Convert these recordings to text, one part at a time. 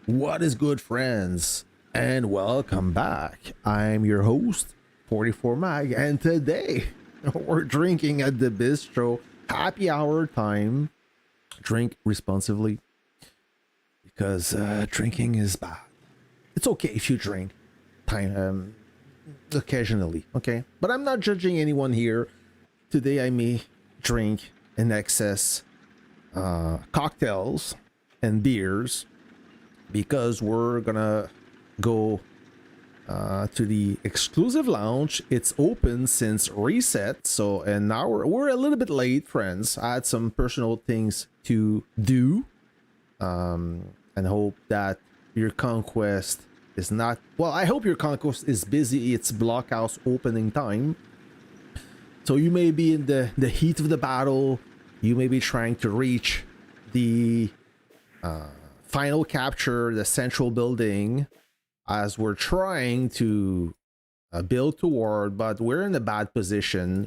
What is good, friends? And welcome back. I'm your host, 44 Mag, and today we're drinking at the bistro. Happy hour time. Drink responsibly because drinking is bad. It's okay if you drink occasionally, okay? But I'm not judging anyone here. Today I may drink in excess cocktails and beers because we're gonna go to the exclusive lounge. It's open since reset, so and now we're a little bit late, friends. I had some personal things to do, and hope that your conquest is not well. I hope your conquest is busy. It's blockhouse opening time, so you may be in the heat of the battle. You may be trying to reach the final capture, the central building, as we're trying to build toward, but we're in a bad position.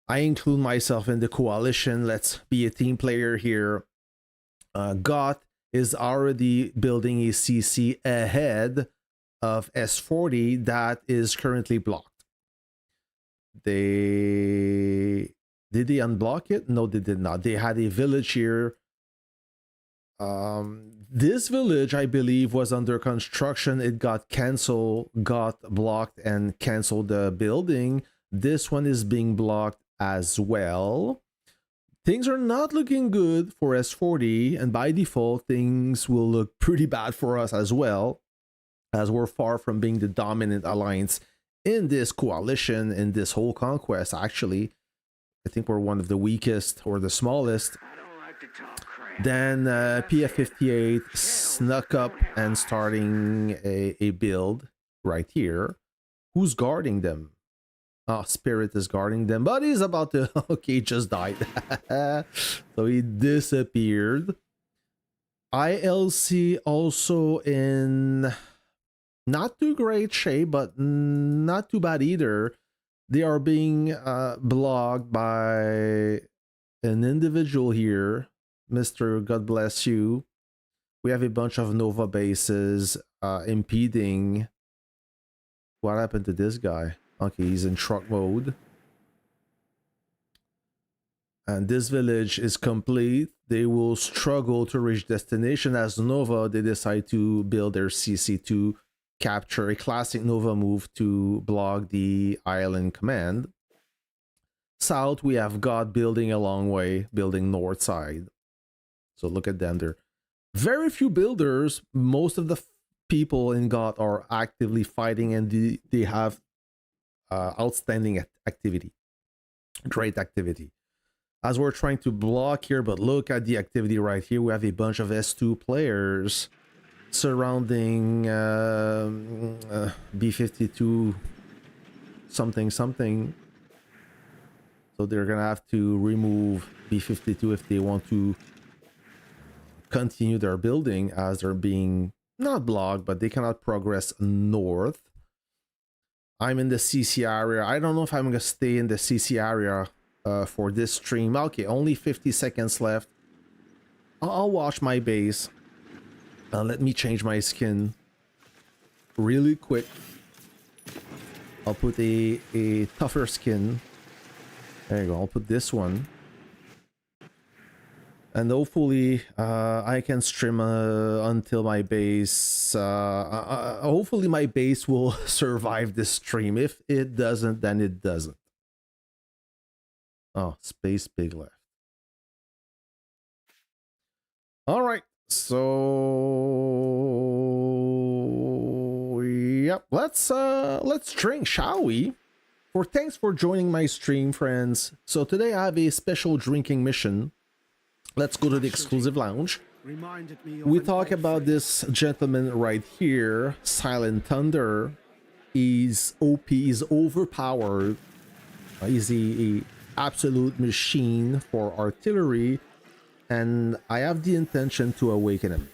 I include myself in the coalition. Let's be a team player here. Goth is already building a CC ahead of S40 that is currently blocked. Did they unblock it? No, they did not. They had a village here. This village, I believe, was under construction. It got canceled, got blocked, and canceled the building. This one is being blocked as well. Things are not looking good for S40, and by default, things will look pretty bad for us as well, as we're far from being the dominant alliance in this coalition, in this whole conquest. Actually, I think we're one of the weakest or the smallest. Then PF58 snuck up and starting a build right here. Who's guarding them? Oh, Spirit is guarding them, but he's about to... Okay, just died. So he disappeared. ILC also in not too great shape, but not too bad either. They are being blocked by an individual here. Mr. God bless you. We have a bunch of Nova bases impeding. What happened to this guy? Okay, he's in truck mode. And this village is complete. They will struggle to reach destination as Nova. They decide to build their CC to capture a classic Nova move to block the island command. South, we have God building a long way, building north side. So look at them. There are very few builders. Most of the people in God are actively fighting, and they have outstanding activity. Great activity. As we're trying to block here, but look at the activity right here. We have a bunch of S2 players surrounding B52 something. So they're going to have to remove B52 if they want to continue their building, as they're being not blocked, but they cannot progress north. I'm in the CC area. I don't know if I'm gonna stay in the CC area for this stream. Okay, only 50 seconds left. I'll watch my base. Let me change my skin really quick. I'll put a tougher skin. There you go. I'll put this one. And hopefully I can stream until my base. Hopefully my base will survive this stream. If it doesn't, then it doesn't. Oh, Space Pig left. All right. So yep, let's drink, shall we? Thanks for joining my stream, friends. So today I have a special drinking mission. Let's go to the exclusive lounge. We talk about this gentleman right here, Silent Thunder. He's OP, he's overpowered. He's a absolute machine for artillery, and I have the intention to awaken him.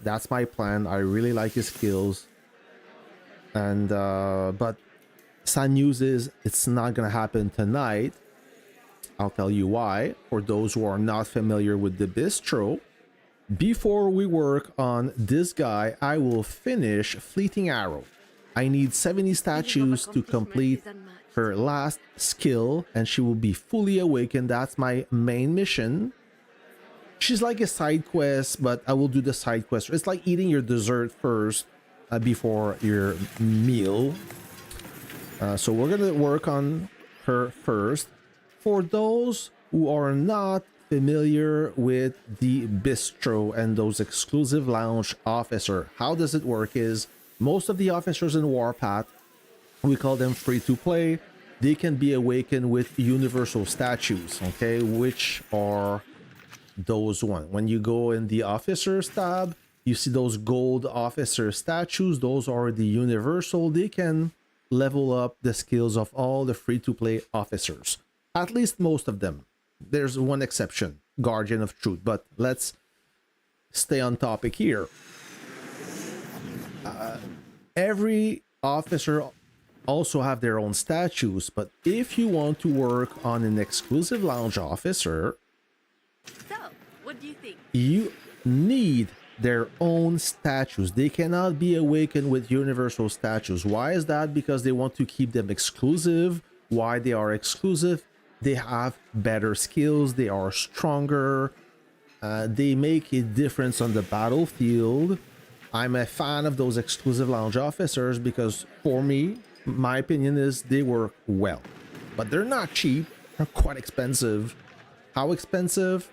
That's my plan. I really like his skills, and but sad news is it's not gonna happen tonight. I'll tell you why. For those who are not familiar with the bistro, Before we work on this guy, I will finish Fleeting Arrow. I need 70 statues to complete her last skill, and she will be fully awakened. That's my main mission. She's like a side quest, but I will do the side quest. It's like eating your dessert first before your meal. So we're gonna work on her first. For those who are not familiar with the bistro and those exclusive lounge officer, how does it work is most of the officers in Warpath, we call them free to play. They can be awakened with universal statues, okay, which are those one. When you go in the officers tab, you see those gold officer statues. Those are the universal. They can level up the skills of all the free to play officers, at least most of them. There's one exception, Guardian of Truth, but let's stay on topic here. Every officer also have their own statues, but if you want to work on an exclusive lounge officer, So, what do you think? you need their own statues. They cannot be awakened with universal statues. Why is that? Because they want to keep them exclusive. Why they are exclusive? They have better skills. They are stronger. They make a difference on the battlefield. I'm a fan of those exclusive lounge officers because for me, my opinion is they work well, but they're not cheap. They're quite expensive. How expensive?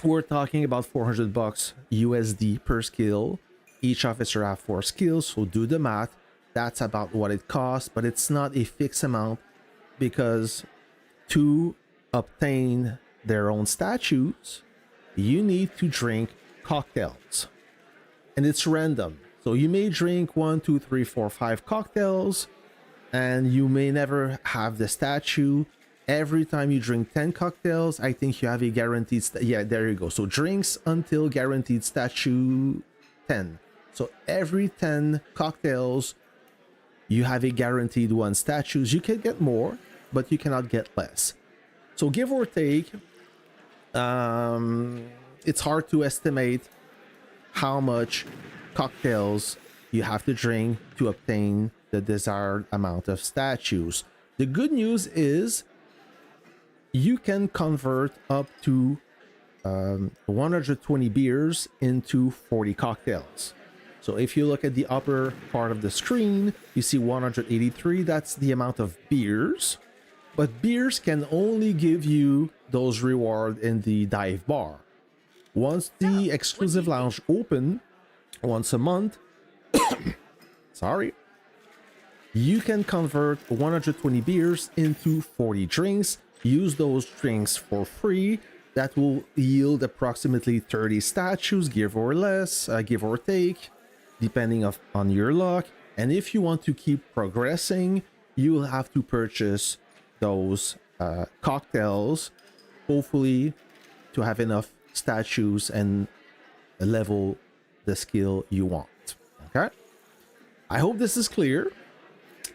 We're talking about 400 bucks USD per skill. Each officer have 4 skills, so do the math. That's about what it costs, but it's not a fixed amount because to obtain their own statues, you need to drink cocktails. And it's random. So you may drink 1, 2, 3, 4, 5 cocktails, and you may never have the statue. Every time you drink 10 cocktails, I think you have a guaranteed yeah, there you go. So drinks until guaranteed statue 10. So every 10 cocktails, you have a guaranteed 1 statues. You can get more, but you cannot get less. So give or take, it's hard to estimate how much cocktails you have to drink to obtain the desired amount of statues. The good news is you can convert up to 120 beers into 40 cocktails. So if you look at the upper part of the screen, you see 183. That's the amount of beers. But beers can only give you those rewards in the dive bar. Once the exclusive lounge open once a month, sorry, you can convert 120 beers into 40 drinks. Use those drinks for free. That will yield approximately 30 statues, give or less, give or take, depending on your luck. And if you want to keep progressing, you will have to purchase those cocktails, hopefully to have enough statues and level the skill you want. Okay, I hope this is clear.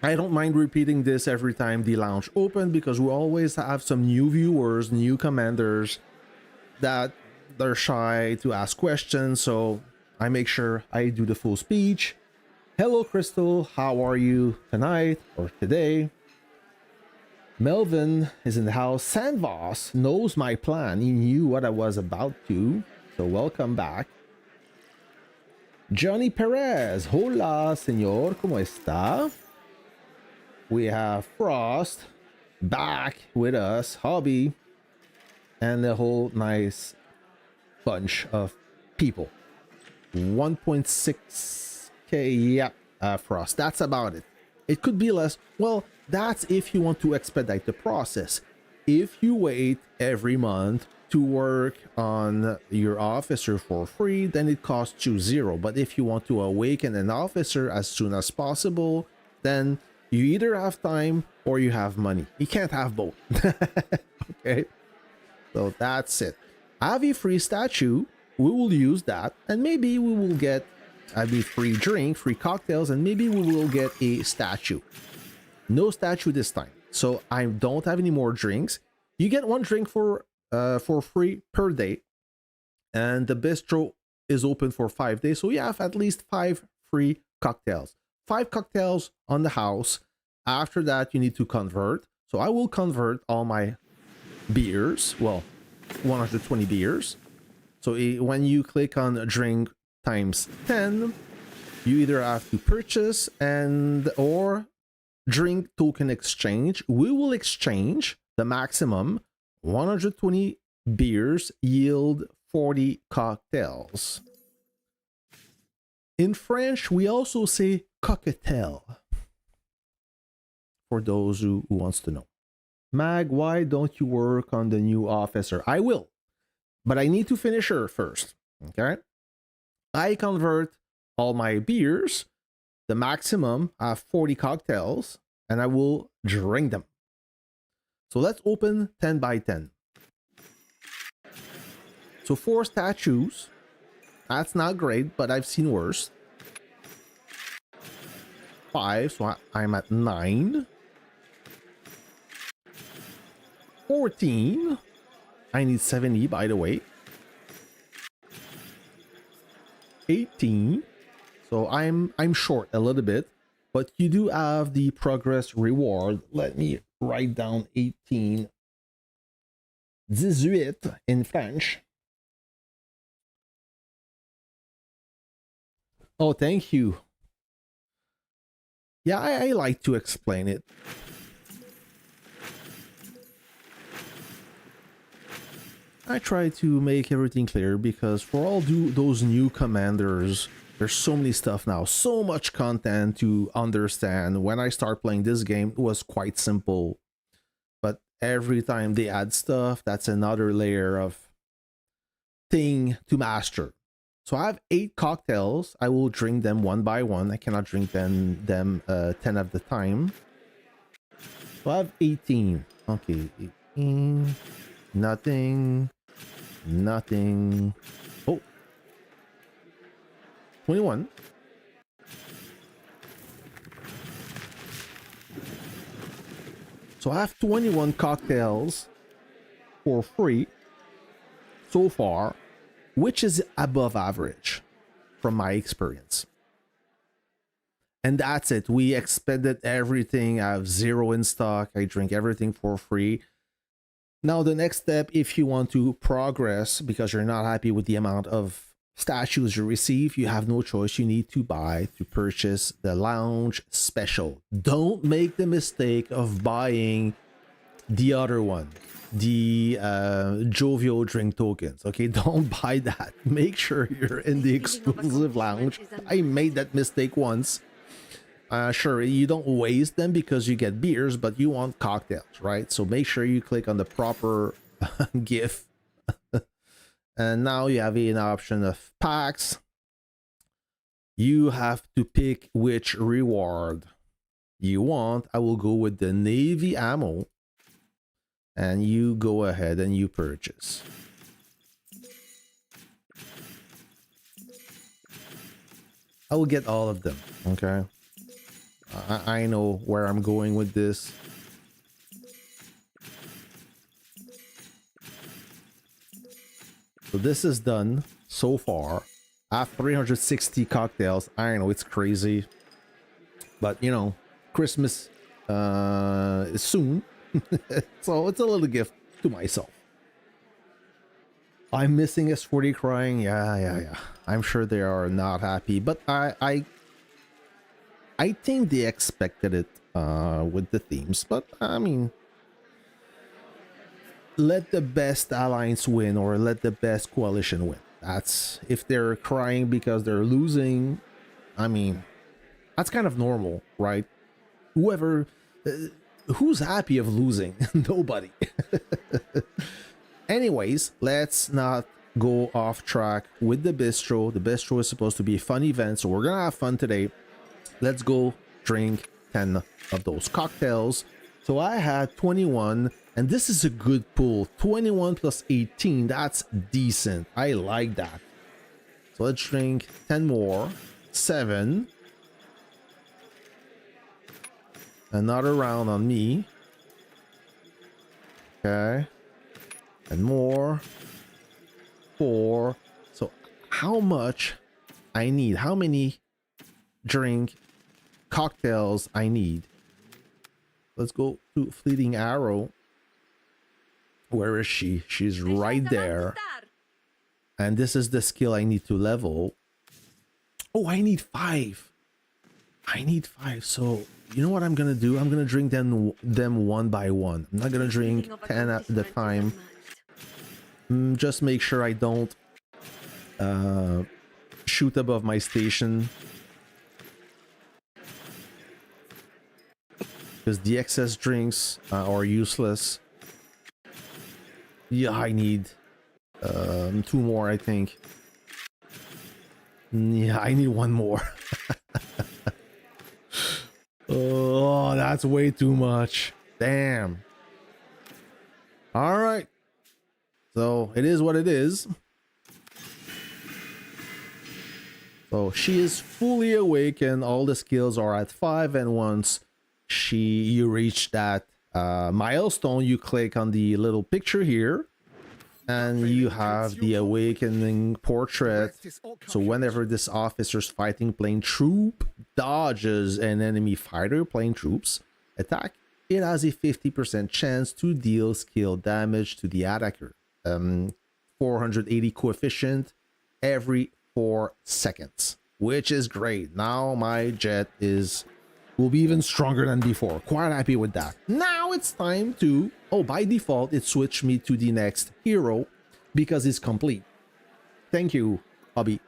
I don't mind repeating this every time the lounge open because we always have some new viewers, new commanders that they're shy to ask questions, so I make sure I do the full speech. Hello Crystal, how are you tonight or today? Melvin is in the house. Sandvoss knows my plan. He knew what I was about to. So welcome back. Johnny Perez. Hola, señor. ¿Cómo está? We have Frost back with us. Hobby. And a whole nice bunch of people. 1.6k. Yep. Frost. That's about it. It could be less. Well, that's if you want to expedite the process. If you wait every month to work on your officer for free, then it costs you 0. But if you want to awaken an officer as soon as possible, then you either have time or you have money. You can't have both. Okay, so that's it. I have a free statue. We will use that, and maybe we will get a free drink, free cocktails, and maybe we will get a statue. No statue this time, so I don't have any more drinks. You get 1 drink for free per day. And the bistro is open for 5 days. So you have at least 5 free cocktails. 5 cocktails on the house. After that, you need to convert. So I will convert all my beers. Well, 120 beers. So when you click on drink times 10, you either have to purchase or drink token exchange. We will exchange the maximum 120 beers yield 40 cocktails. In French, we also say cocktail, for those who wants to know. Mag, why don't you work on the new officer? I will, but I need to finish her first. Okay, I convert all my beers, the maximum, I have 40 cocktails, and I will drink them. So let's open 10 by 10. So 4 statues. That's not great, but I've seen worse. 5, so I'm at 9. 14. I need 70, by the way. 18. So I'm short a little bit, but you do have the progress reward. Let me write down 18. 18 in French. Oh, thank you. Yeah, I like to explain it. I try to make everything clear because for all those new commanders, there's so many stuff now, so much content to understand. When I start playing this game, it was quite simple. But every time they add stuff, that's another layer of thing to master. So I have 8 cocktails. I will drink them one by one. I cannot drink them 10 at the time. So I have 18. Okay, 18. Nothing. Nothing. Oh. 21. So I have 21 cocktails for free so far, which is above average from my experience. And that's it. We expended everything. I have 0 in stock. I drink everything for free. Now, the next step, if you want to progress because you're not happy with the amount of statues you receive, you have no choice. You need to purchase the lounge special. Don't make the mistake of buying the other one, the jovial drink tokens. Okay, don't buy that. Make sure you're in the exclusive lounge. I made that mistake once. Sure, you don't waste them because you get beers, but you want cocktails, right? So make sure you click on the proper GIF. And now you have an option of packs. You have to pick which reward you want. I will go with the Navy ammo. And you go ahead and you purchase. I will get all of them, okay? I know where I'm going with this. So this is done so far. I have 360 cocktails. I know it's crazy. But, you know, Christmas is soon. So it's a little gift to myself. I'm missing S40 crying. Yeah. I'm sure they are not happy. But I think they expected it with the themes, but I mean, let the best alliance win or let the best coalition win. That's if they're crying because they're losing. I mean, that's kind of normal, right? Whoever, who's happy of losing? Nobody. Anyways, let's not go off track with the bistro. The bistro is supposed to be a fun event, so we're gonna have fun today. Let's go drink 10 of those cocktails. So I had 21, and this is a good pool. 21 plus 18, that's decent. I like that. So let's drink 10 more. 7. Another round on me. Okay. And more. 4. So how much I need? How many drink cocktails I need? Let's go to Fleeting Arrow. Where is she? She's right there. And this is the skill I need to level. Oh, I need 5. I need 5. So you know what I'm gonna do? I'm gonna drink them one by one. I'm not gonna drink 10 at the time. Just make sure I don't shoot above my station, because the excess drinks are useless. Yeah, I need 2 more, I think. Yeah, I need 1 more. Oh, that's way too much. Damn. All right. So it is what it is. So she is fully awake and all the skills are at 5. And once you reach that milestone, you click on the little picture here and you have the awakening portrait. So whenever this officer's fighting plane troop dodges an enemy fighter plane troops attack, it has a 50% chance to deal skill damage to the attacker. 480 coefficient every 4 seconds, which is great. Now my jet will be even stronger than before. Quite happy with that. Now it's time to, by default it switched me to the next hero because it's complete. Thank you, hobby.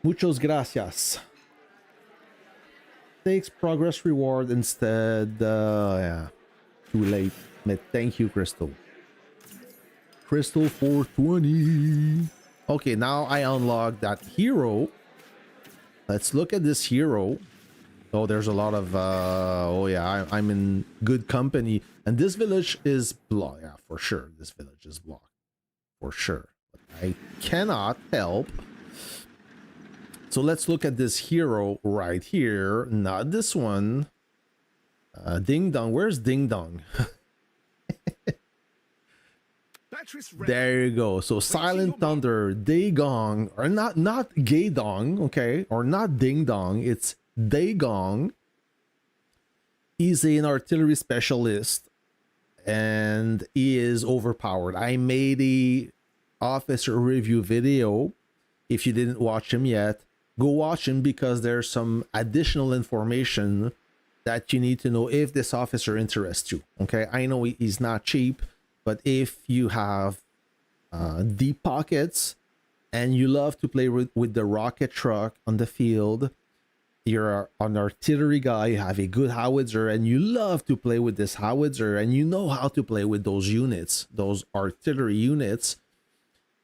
Muchos gracias. Takes progress reward instead. Yeah, too late. But thank you, Crystal. Crystal 420. Okay, now I unlock that hero. Let's look at this hero. Oh, there's a lot of I'm in good company, and this village is blocked. Yeah, for sure, this village is blocked for sure, but I cannot help. So let's look at this hero right here, not this one. Ding Dong. Where's Ding Dong? There you go. So Silent Thunder, Daegong, or not Gaydong, okay, or not Ding Dong, it's Daegong. He's an artillery specialist and he is overpowered. I made a officer review video. If you didn't watch him yet, go watch him, because there's some additional information that you need to know if this officer interests you. Okay, I know he's not cheap, but if you have deep pockets and you love to play with the rocket truck on the field, you're an artillery guy, you have a good howitzer, and you love to play with this howitzer, and you know how to play with those units, those artillery units,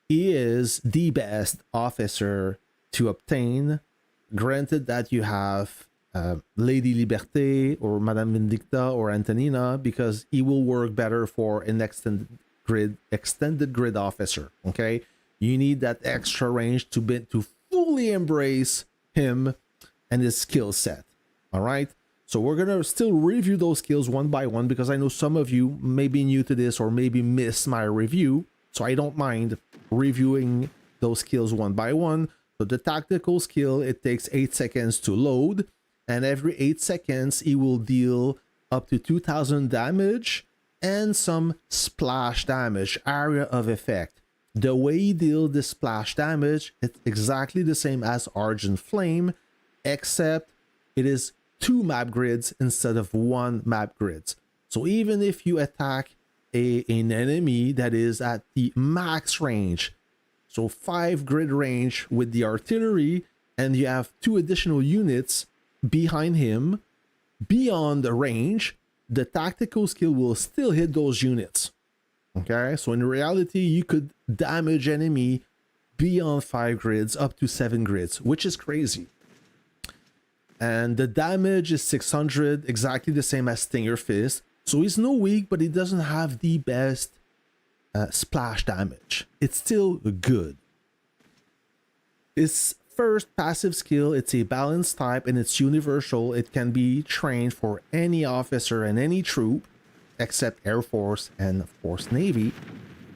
he is the best officer to obtain. Granted that you have Lady Liberté or Madame Vindicta or Antonina, because he will work better for an extended grid officer. Okay, you need that extra range to fully embrace him and his skill set. All right, so we're gonna still review those skills one by one, because I know some of you may be new to this or maybe miss my review, so I don't mind reviewing those skills one by one. So the tactical skill, it takes 8 seconds to load, and every 8 seconds he will deal up to 2000 damage and some splash damage, area of effect. The way he deals the splash damage, it's exactly the same as Argent Flame, except it is 2 map grids instead of 1 map grids. So even if you attack an enemy that is at the max range, so 5 grid range with the artillery, and you have 2 additional units behind him beyond the range, the tactical skill will still hit those units. Okay, so in reality you could damage enemy beyond 5 grids up to 7 grids, which is crazy. And the damage is 600, exactly the same as Stinger Fist. So he's no weak, but he doesn't have the best splash damage. It's still good. His first passive skill, it's a balance type and it's universal. It can be trained for any officer and any troop except Air Force and of course Navy.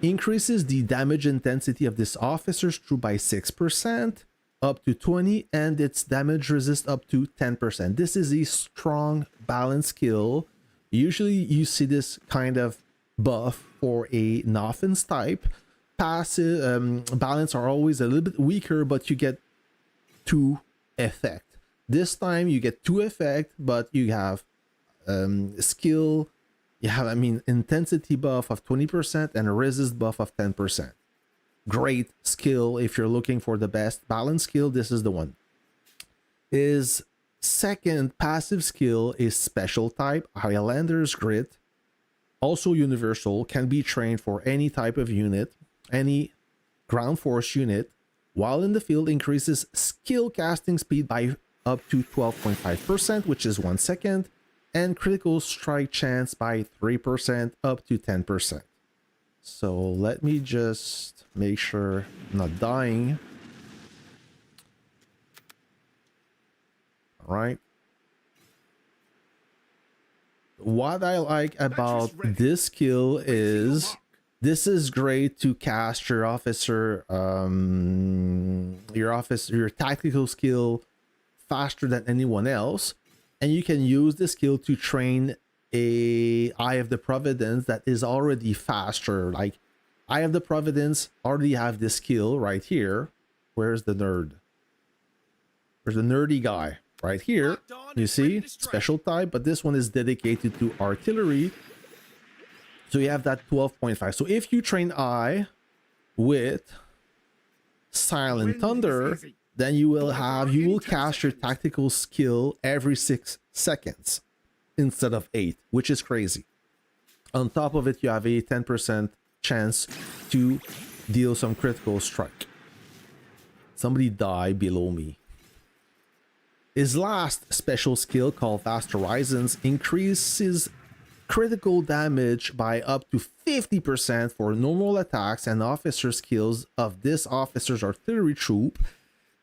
increases the damage intensity of this officer's troop by 6%, up to 20, and its damage resist up to 10%. This is a strong balance skill. Usually you see this kind of buff for an offense type. Passive balance are always a little bit weaker, but you get 2 effect. This time you get 2 effect, but you have skill, you have intensity buff of 20% and a resist buff of 10%. Great skill if you're looking for the best balance skill. This is the one. His second passive skill is special type, Highlander's Grit, also universal, can be trained for any type of unit, any ground force unit. While in the field, increases skill casting speed by up to 12.5%, which is 1 second, and critical strike chance by 3%, up to 10%. So let me just make sure I'm not dying. All right. What I like about this skill is this is great to cast your officer, your tactical skill faster than anyone else, and you can use the skill to train a Eye of the Providence that is already faster. Like Eye of the Providence already have this skill right here. Where's the nerd? There's the nerdy guy right here. You see, special type, but this one is dedicated to artillery. So you have that 12.5. So if you train Eye with Silent Thunder, then you will cast your tactical skill every 6 seconds instead of 8, which is crazy. On top of it, you have a 10% chance to deal some critical strike. Somebody died below me. His last special skill, called Vast Horizons, increases critical damage by up to 50% for normal attacks and officer skills of this officer's artillery troop.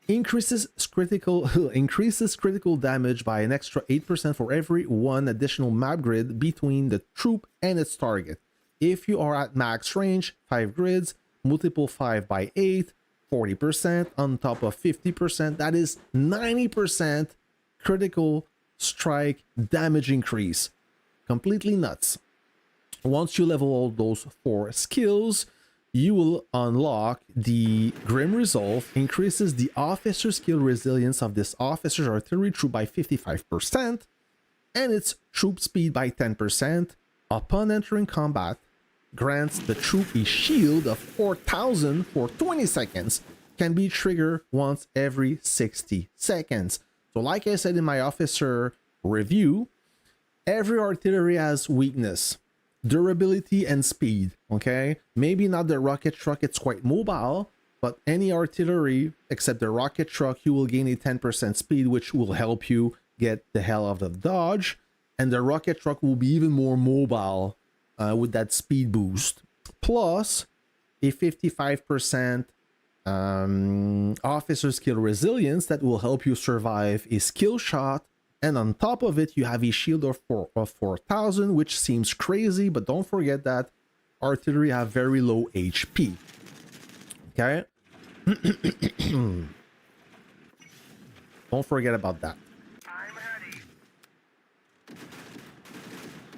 Increases critical damage by an extra 8% for every 1 additional map grid between the troop and its target. If you are at max range, 5 grids, multiple 5 by 8, 40% on top of 50%. That is 90% critical strike damage increase. Completely nuts. Once you level all those 4 skills, you will unlock the Grim Resolve, increases the officer skill resilience of this officer's artillery troop by 55% and its troop speed by 10%. Upon entering combat, grants the troop a shield of 4,000 for 20 seconds, can be triggered once every 60 seconds. So like I said in my officer review, every artillery has weakness, durability, and speed. Okay, maybe not the rocket truck, it's quite mobile, but any artillery except the rocket truck, you will gain a 10% speed, which will help you get the hell out of dodge, and the rocket truck will be even more mobile with that speed boost, plus a 55% officer skill resilience that will help you survive a skill shot. And on top of it, you have a shield of 4,000, which seems crazy, but don't forget that artillery have very low HP. Okay? Don't forget about that.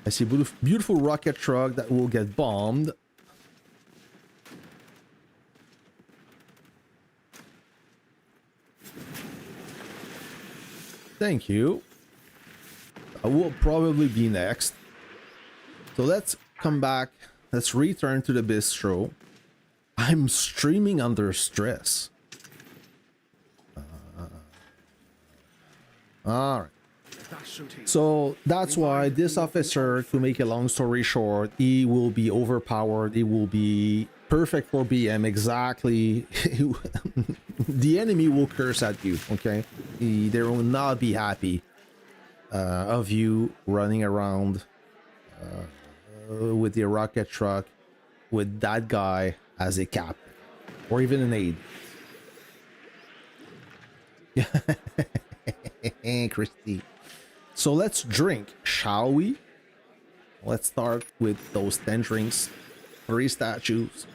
I see beautiful rocket truck that will get bombed. Thank you. I will probably be next. So let's come back. Let's return to the bistro. I'm streaming under stress. All right. So that's why this officer, to make a long story short, he will be overpowered. He will be perfect for BM. Exactly. The enemy will curse at you. Okay. They will not be happy of you running around with your rocket truck with that guy as a captain or even an aide. Christy. So let's drink, shall we? Let's start with those 10 drinks 3 statues.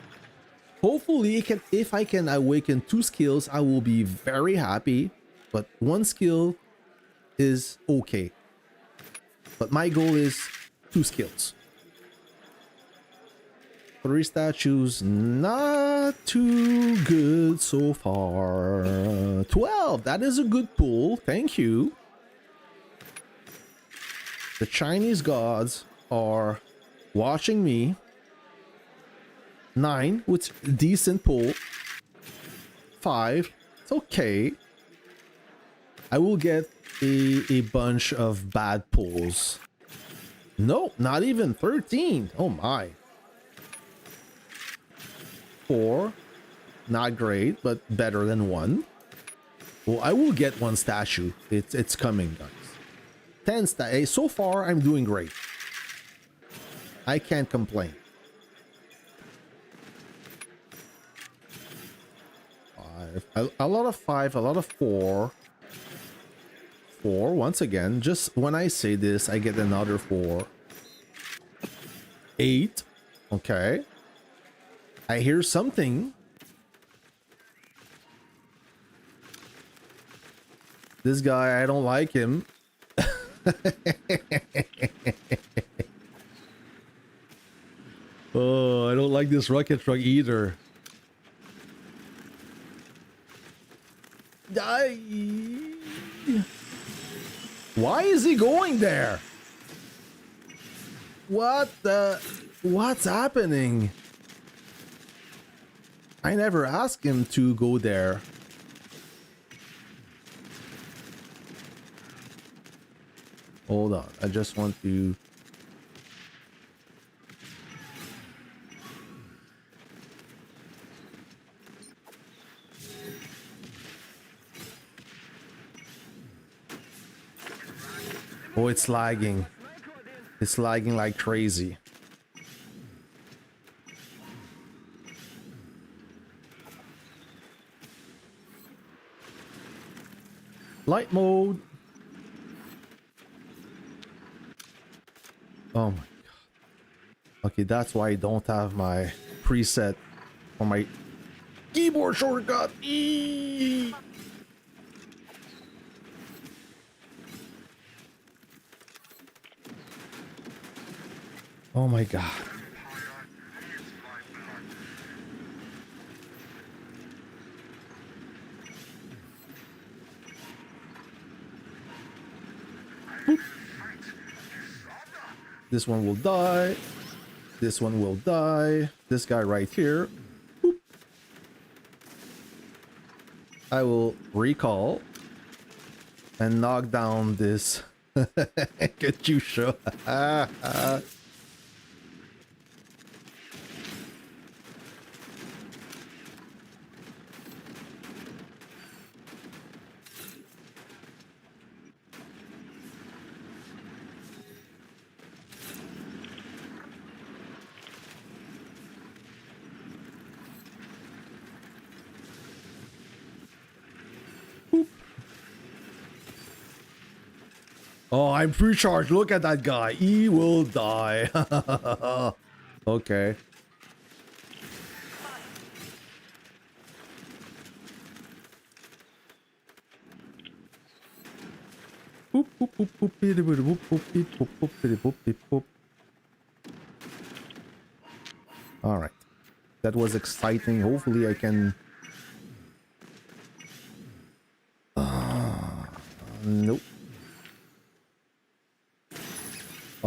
Hopefully, if I can awaken 2 skills, I will be very happy. But 1 skill is okay. But my goal is 2 skills. 3 statues, not too good so far. 12, that is a good pull. Thank you. The Chinese gods are watching me. 9, with decent pull. 5, it's okay. I will get a bunch of bad pulls. No, not even 13. Oh my. 4, not great, but better than 1. Well, I will get 1 statue. It's coming, guys. 10 so far, I'm doing great. I can't complain. 5, a lot of 5, a lot of 4. 4 once again. Just when I say this, I get another 4. 8. Okay. I hear something. This guy, I don't like him. Oh, I don't like this rocket truck either. Why is he going there? What's happening? I never asked him to go there. Hold on, I just want to... Oh, it's lagging. It's lagging like crazy. Light mode. Oh my god. Okay, that's why I don't have my preset for my keyboard shortcut. Eee! Oh my god. Boop. This one will die. This one will die. This guy right here. Boop. I will recall and knock down this Katyusha. Oh, I'm free charge. Look at that guy. He will die. Okay. All right. That was exciting. Hopefully I can... Nope.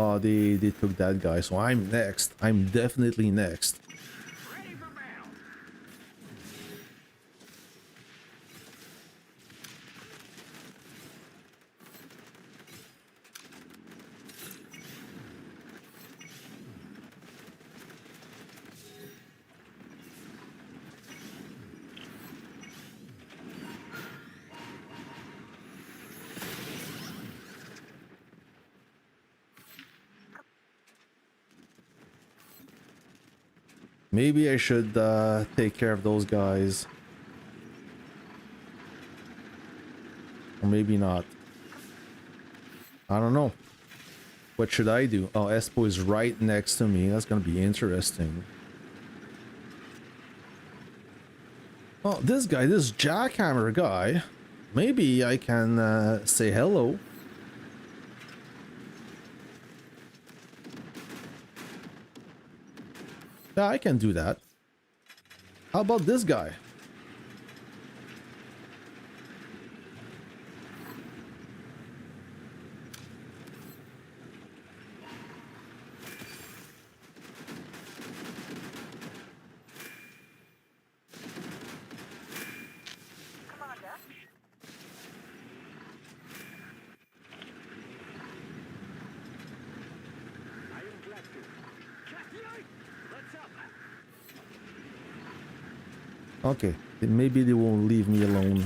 Oh, they took that guy, so I'm next. I'm definitely next. Maybe I should take care of those guys. Or maybe not. I don't know. What should I do? Oh, Espo is right next to me. That's gonna be interesting. Oh, this guy, this jackhammer guy. Maybe I can say hello. Yeah, I can do that. How about this guy? Okay, then maybe they won't leave me alone.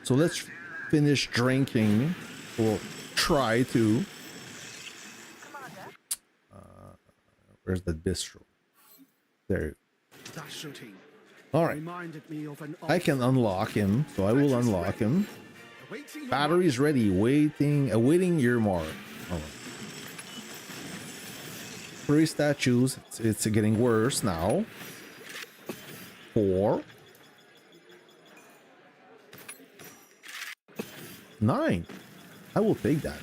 So let's finish drinking, or try to. Where's the bistro? There. That shooting All right, reminded me of an I can unlock him, so I will unlock him. awaiting your Batteries ready, awaiting your mark. All right. 3 statues. It's getting worse now. 4. 9. I will take that.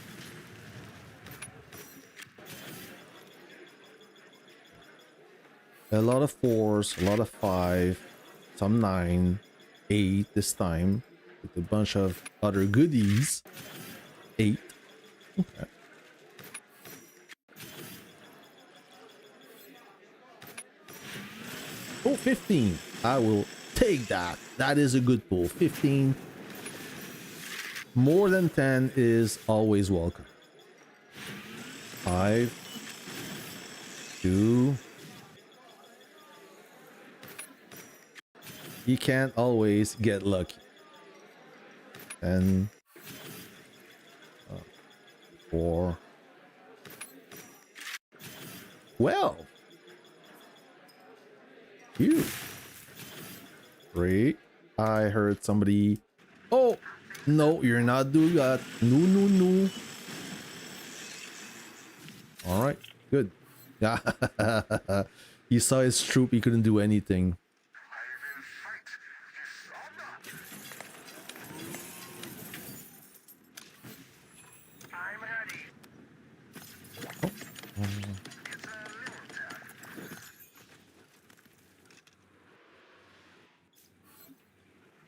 A lot of 4s, a lot of 5, some 9, 8 this time, with a bunch of other goodies. 8. Okay. Oh, 15. I will take that. That is a good pull. 15. More than 10 is always welcome. 5. 2. You can't always get lucky. 10. 4. 12. 2. 3. I heard somebody. Oh, no, you're not doing that. No, no, no. All right, good. Yeah, he saw his troop. He couldn't do anything.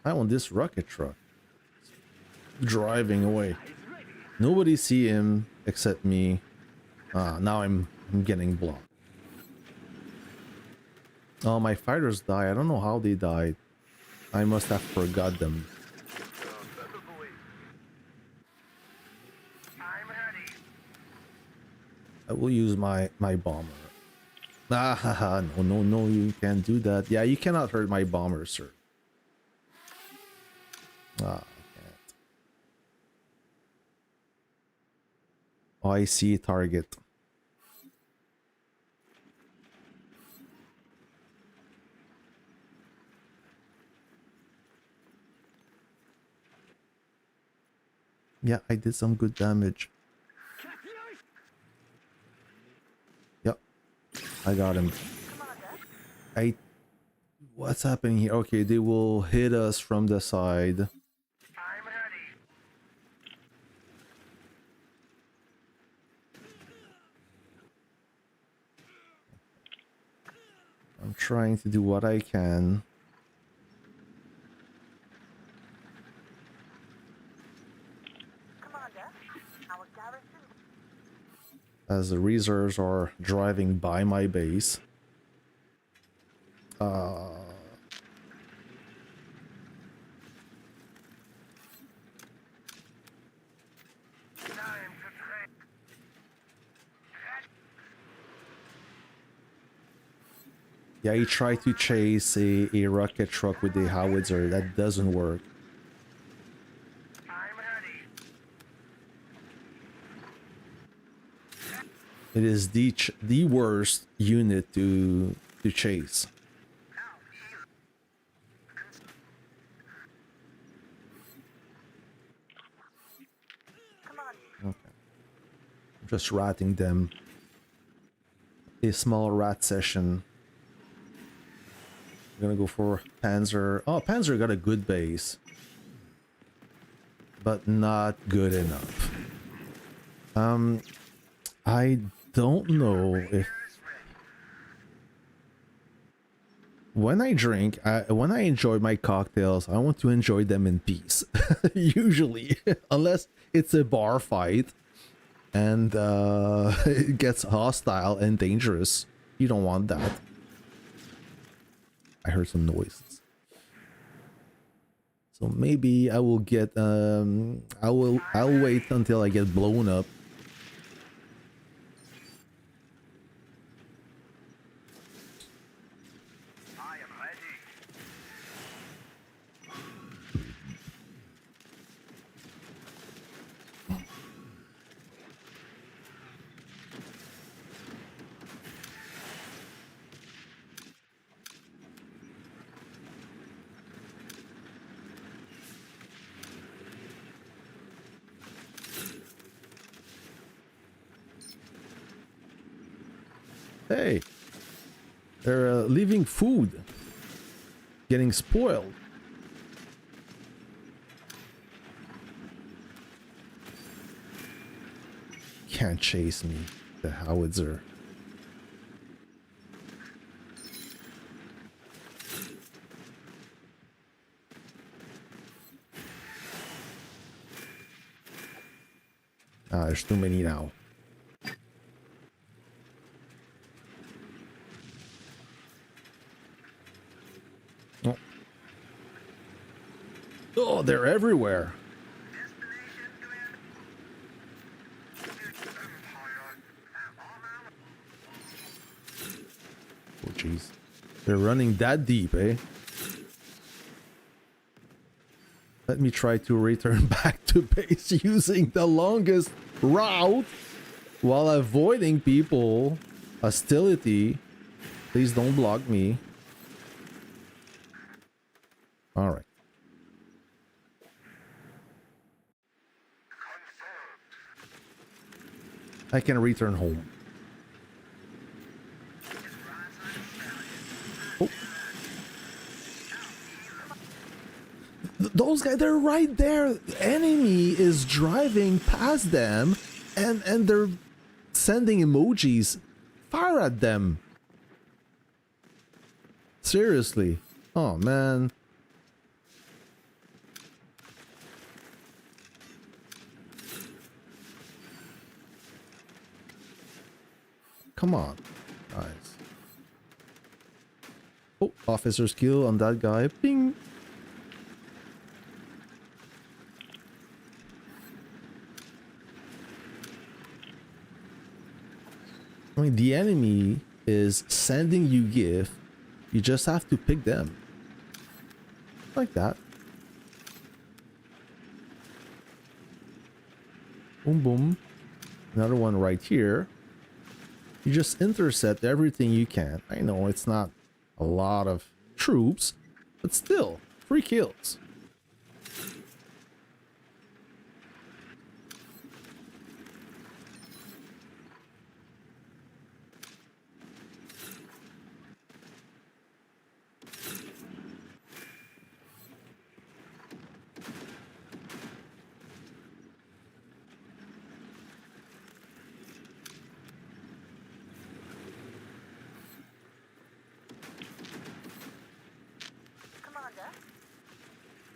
I want this rocket truck driving away. Nobody see him except me. Now I'm getting blocked. Oh, my fighters die. I don't know how they died. I must have forgot them. I will use my bomber. Ah, no, no, no, you can't do that. Yeah, you cannot hurt my bomber, sir. Ah, I can't. Oh, I see a target. Yeah, I did some good damage. Yep, I got him. What's happening here? Okay, they will hit us from the side. I'm trying to do what I can. As the reserves are driving by my base. Yeah, he tried to chase a rocket truck with a howitzer. That doesn't work. It is the worst unit to chase. Okay. I'm just ratting them. A small rat session. I'm gonna go for Panzer. Oh, Panzer got a good base, but not good enough. I don't know if when I drink, when I enjoy my cocktails, I want to enjoy them in peace. Usually, unless it's a bar fight and it gets hostile and dangerous. You don't want that. I heard some noises. So maybe I will get I'll wait until I get blown up. I am ready. Hey, they're leaving food, getting spoiled. Can't chase me, the howitzer. There's too many now. Oh. Oh, they're everywhere. Oh, jeez. They're running that deep, eh? Let me try to return back to base using the longest route while avoiding people. Hostility. Please don't block me. All right. I can return home. Oh. Those guys, they're right there. The enemy is driving past them and they're sending emojis. Fire at them. Seriously. Oh, man. Come on, guys. Oh, officer skill on that guy. Ping. I mean, the enemy is sending you gift. You just have to pick them. Like that. Boom, boom. Another one right here. You just intercept everything you can. I know it's not a lot of troops, but still, 3 kills.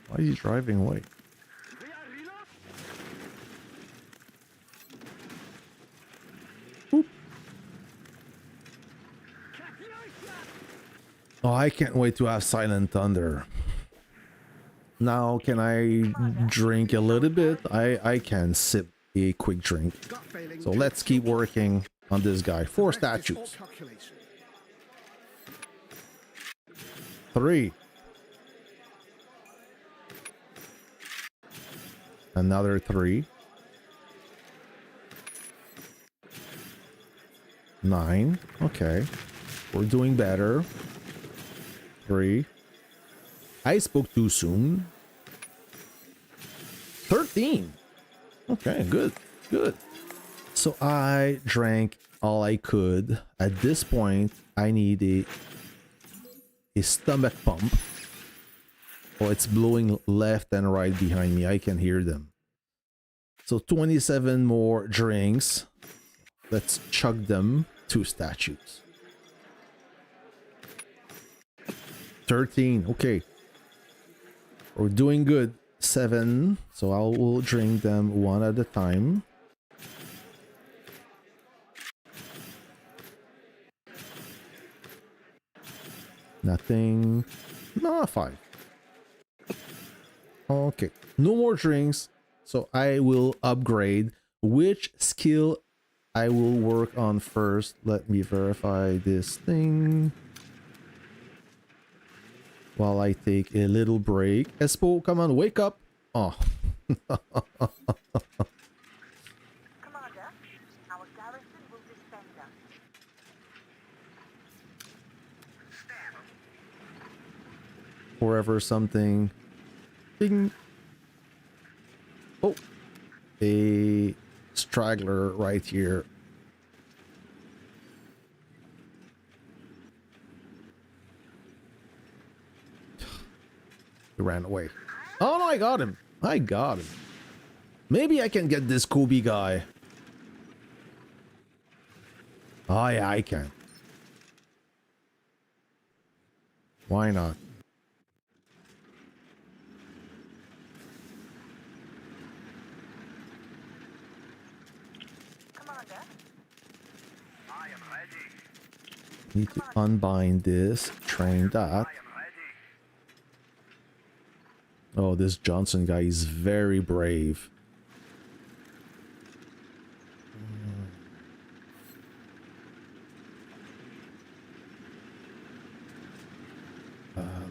Why are you driving away? Oop. Oh, I can't wait to have Silent Thunder. Now, can I drink a little bit? I can sip a quick drink. So let's keep working on this guy. 4 statues. 3. Another 3. 9. Okay. We're doing better. 3. I spoke too soon. 13. Okay, good. Good. So I drank all I could. At this point, I need a stomach pump. Oh, it's blowing left and right behind me. I can hear them. So 27 more drinks. Let's chug them. 2 statues. 13. Okay. We're doing good. 7. So I will drink them one at a time. Nothing. No, 5. Okay. No more drinks. So I will upgrade. Which skill I will work on first? Let me verify this thing while I take a little break. Espo, come on, wake up. Oh. Commander, our garrison will defend us. Forever something. Ding. Oh. A straggler right here. He ran away. Oh no, I got him. I got him. Maybe I can get this Kobe guy. Oh yeah, I can. Why not? Commander, Need to unbind this, train that. Oh, this Johnson guy is very brave.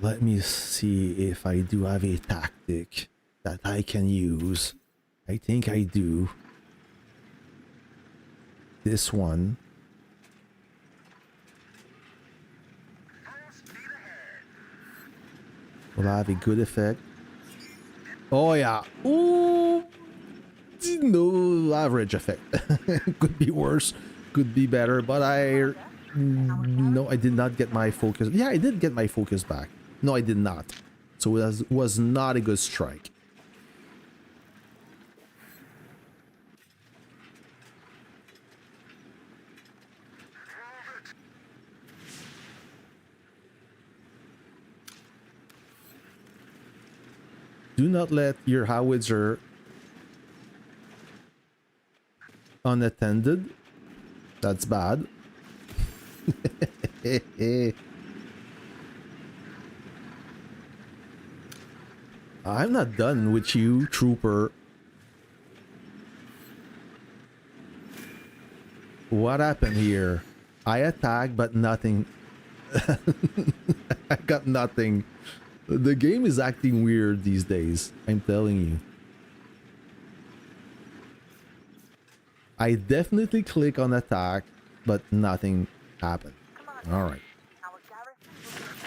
Let me see if I do have a tactic that I can use. I think I do. This one. Will have a good effect. Oh yeah. Ooh. No average effect. Could be worse. Could be better. But no, I did not get my focus. Yeah, I did get my focus back. No, I did not. So it was not a good strike. Do not let your howitzer unattended. That's bad. I'm not done with you, trooper. What happened here? I attacked, but nothing. I got nothing. The game is acting weird these days. I'm telling you. I definitely click on attack, but nothing happened. All right. our garrison will defend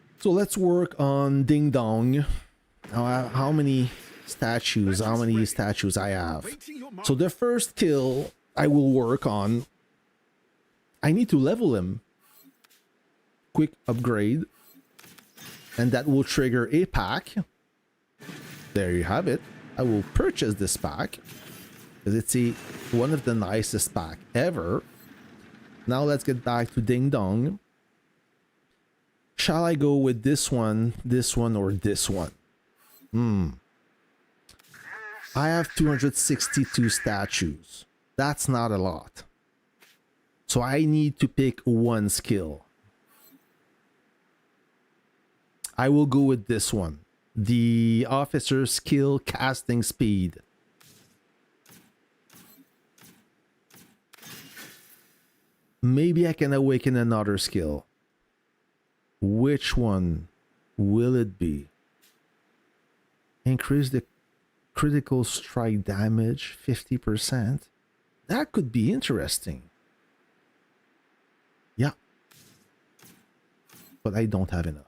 us. So let's work on Ding Dong. Now, how many statues? How many statues I have? So the first kill I will work on. I need to level him. Quick upgrade. And that will trigger a pack. There you have it. I will purchase this pack. Because it's one of the nicest pack ever. Now let's get back to Ding Dong. Shall I go with this one, or this one? I have 262 statues. That's not a lot. So I need to pick one skill. I will go with this one. The officer skill casting speed. Maybe I can awaken another skill. Which one will it be? Increase the critical strike damage 50%. That could be interesting. Yeah. But I don't have enough.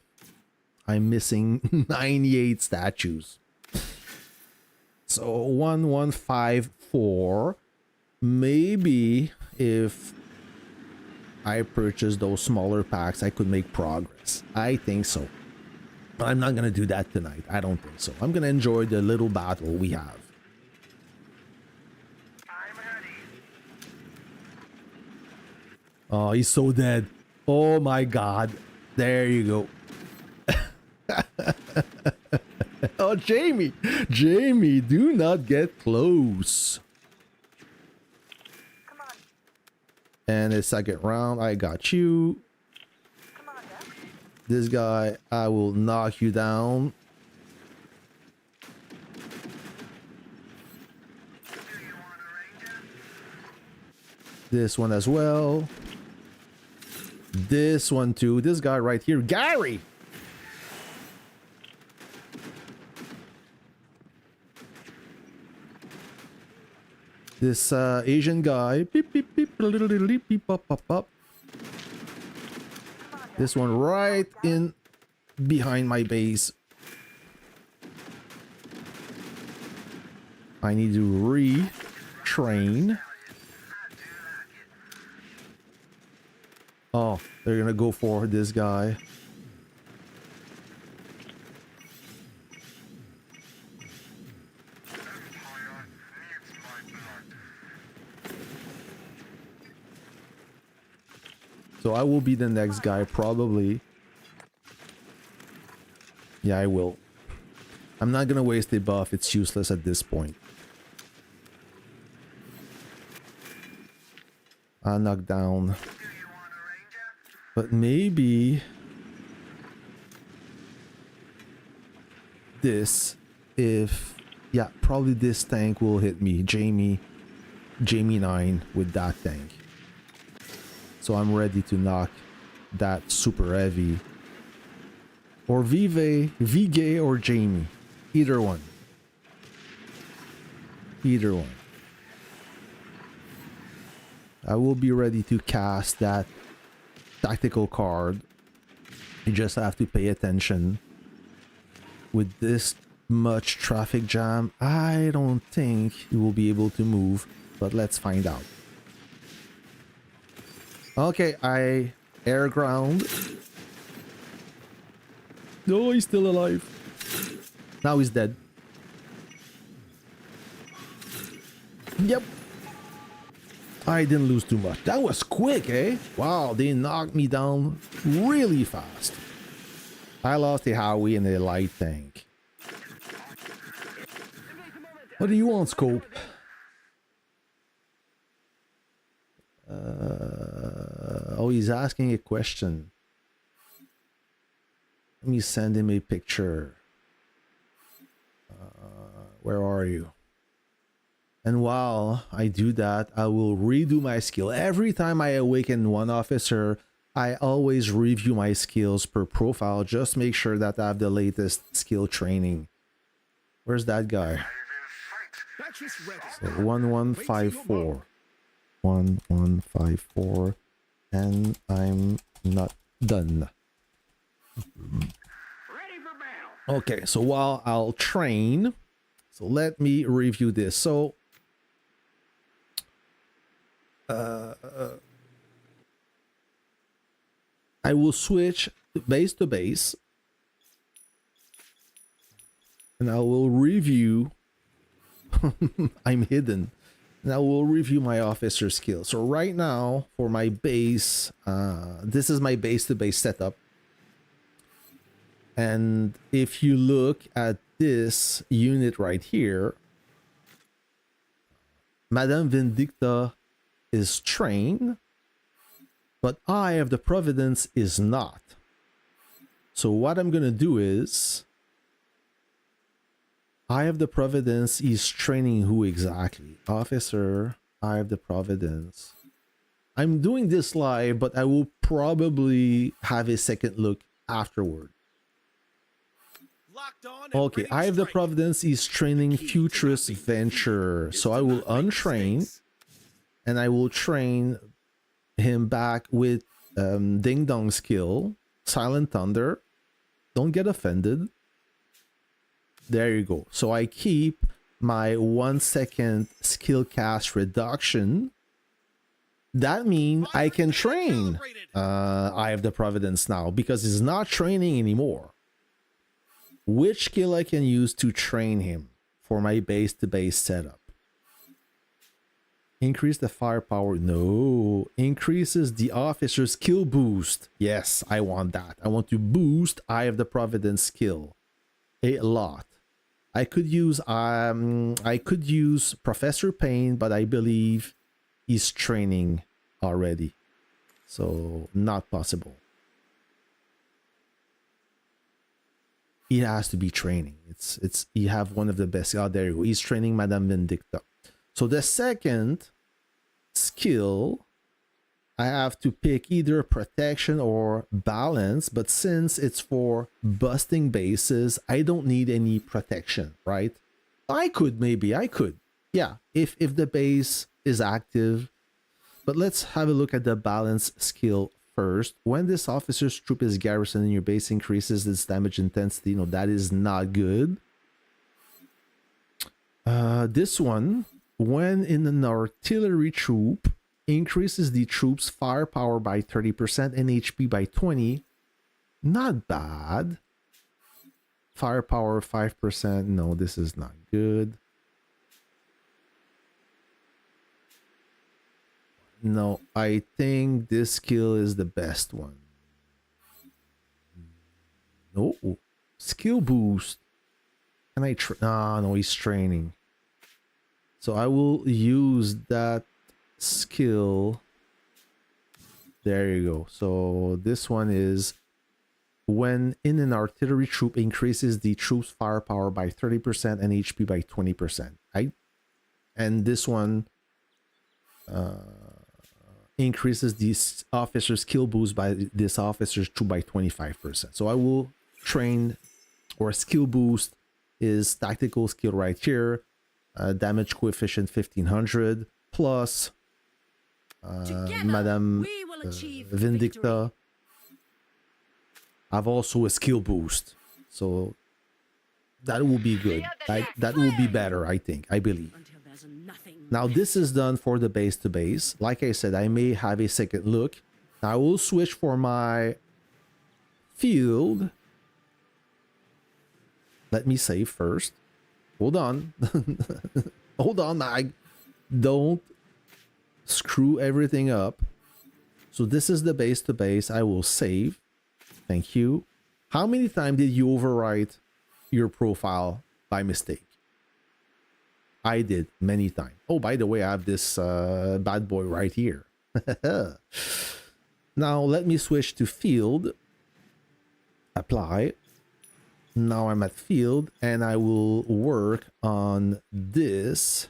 I'm missing 98 statues. So 1154. maybe if I purchase those smaller packs, I could make progress. I think so. But I'm not gonna do that tonight. I don't think so. I'm gonna enjoy the little battle we have. I'm ready. Oh, he's so dead. Oh my god. There you go. Oh, Jamie. Jamie, do not get close. Come on. And the second round, I got you. Come on, Duck. This guy, I will knock you down. This one as well. This one too. This guy right here, Gary. This Asian guy. Beep, beep, beep, little, beep, beep, pop, pop, pop. This one right in behind my base. I need to retrain. Oh, they're gonna go for this guy. So I will be the next guy, probably. Yeah, I will. I'm not gonna waste a buff. It's useless at this point. I'll knock down. But maybe this, if yeah, probably this tank will hit me. Jamie 9 with that tank. So I'm ready to knock that super heavy. Or Vigay or Jamie. Either one. Either one. I will be ready to cast that tactical card. You just have to pay attention. With this much traffic jam, I don't think you will be able to move, but let's find out. Okay, I air ground. No, he's still alive. Now he's dead. Yep. I didn't lose too much. That was quick, eh? Wow, they knocked me down really fast. I lost a Howie and a light tank. What do you want, Scope? Oh, he's asking a question. Let me send him a picture. Where are you? And while I do that, I will redo my skill. Every time I awaken one officer, I always review my skills per profile. Just make sure that I have the latest skill training. Where's that guy? So 1154. 1154. And I'm not done. Okay, so while I'll train, so let me review this. So I will switch base to base and I will review I'm hidden and I will review my officer skills. So right now for my base, this is my base to base setup. And if you look at this unit right here, Madame Vindicta is trained, but Eye of the Providence is not. So what I'm gonna do is, Eye of the Providence is training who exactly? Officer, Eye of the Providence. I'm doing this live, but I will probably have a second look afterward. Okay, Eye of the Providence is training Futurist Venture. So I will untrain and I will train him back with Ding Dong skill, Silent Thunder. Don't get offended. There you go. So I keep my 1 second skill cast reduction, that means I can train Eye of the Providence now because it's not training anymore. Which skill I can use to train him for my base-to-base setup? Increase the firepower. No. Increases the officer's skill boost. Yes, I want that. I want to boost Eye of the Providence skill a lot. I could use Professor Payne, but I believe he's training already, so not possible. He has to be training. It's you have one of the best. Oh, there you go. He's training Madame Vindicta. So the second skill, I have to pick either protection or balance, but since it's for busting bases, I don't need any protection, right? I could. Yeah, if the base is active. But let's have a look at the balance skill first. When this officer's troop is garrisoned and your base increases its damage intensity, no, that is not good. This one, when in an artillery troop, increases the troop's firepower by 30% and HP by 20. Not bad. Firepower 5%. No, this is not good. No, I think this skill is the best one. No. Skill boost. Can I no, he's training. So I will use that skill. There you go. So this one is when in an artillery troop, increases the troop's firepower by 30% and HP by 20%. And this one increases this officer's skill boost by this officer's troop by 25%. So I will train, or skill boost is tactical skill right here. Damage coefficient 1500 plus Madame Vindicta. I've also a skill boost, so that will be good. That will be better, I think. I believe. Now this is done for the base to base. Like I said, I may have a second look. I will switch for my field. Let me save first. Hold on. Hold on. I don't screw everything up. So this is the base to base. I will save. Thank you. How many times did you overwrite your profile by mistake? I did many times. Oh, by the way, I have this bad boy right here. Now let me switch to field. Apply. Now I'm at field and I will work on this.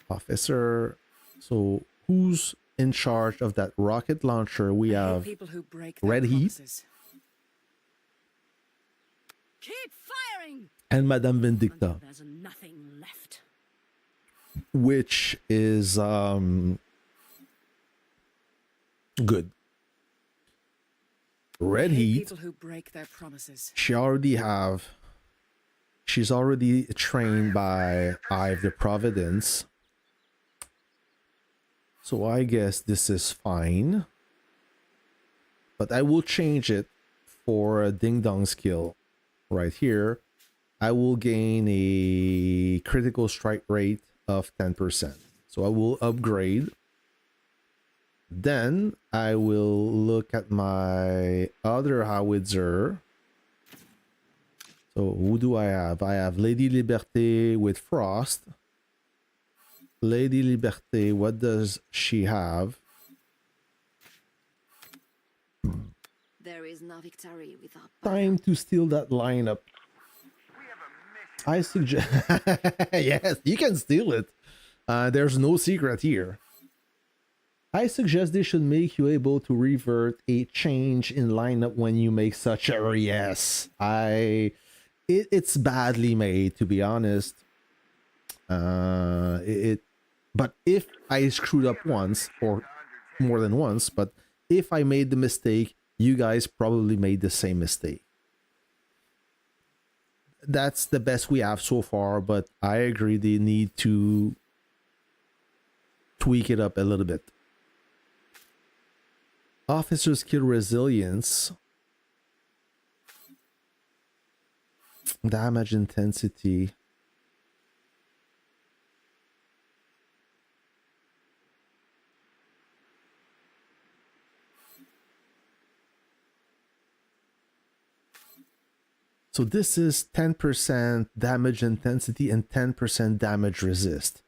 Officer. So who's in charge of that rocket launcher? We have Red Heat. Keep firing. And Madame Vindicta. There's nothing left. Which is good. Red Heat. People who break their promises. She's already trained by Eye of the Providence. So I guess this is fine. But I will change it for a ding dong skill right here. I will gain a critical strike rate of 10%. So I will upgrade. Then I will look at my other howitzer. So who do I have? I have Lady Liberté with Frost. Lady Liberté, what does she have? There is no victory without Time to steal that lineup. I suggest... Yes, you can steal it. There's no secret here. I suggest they should make you able to revert a change in lineup when you make such a... Yes, it's badly made, to be honest. But if I screwed up once, or more than once, but if I made the mistake, you guys probably made the same mistake. that's the best we have so far, but I agree they need to tweak it up a little bit. Officer skill resilience, damage intensity. So this is 10% damage intensity and 10% damage resist.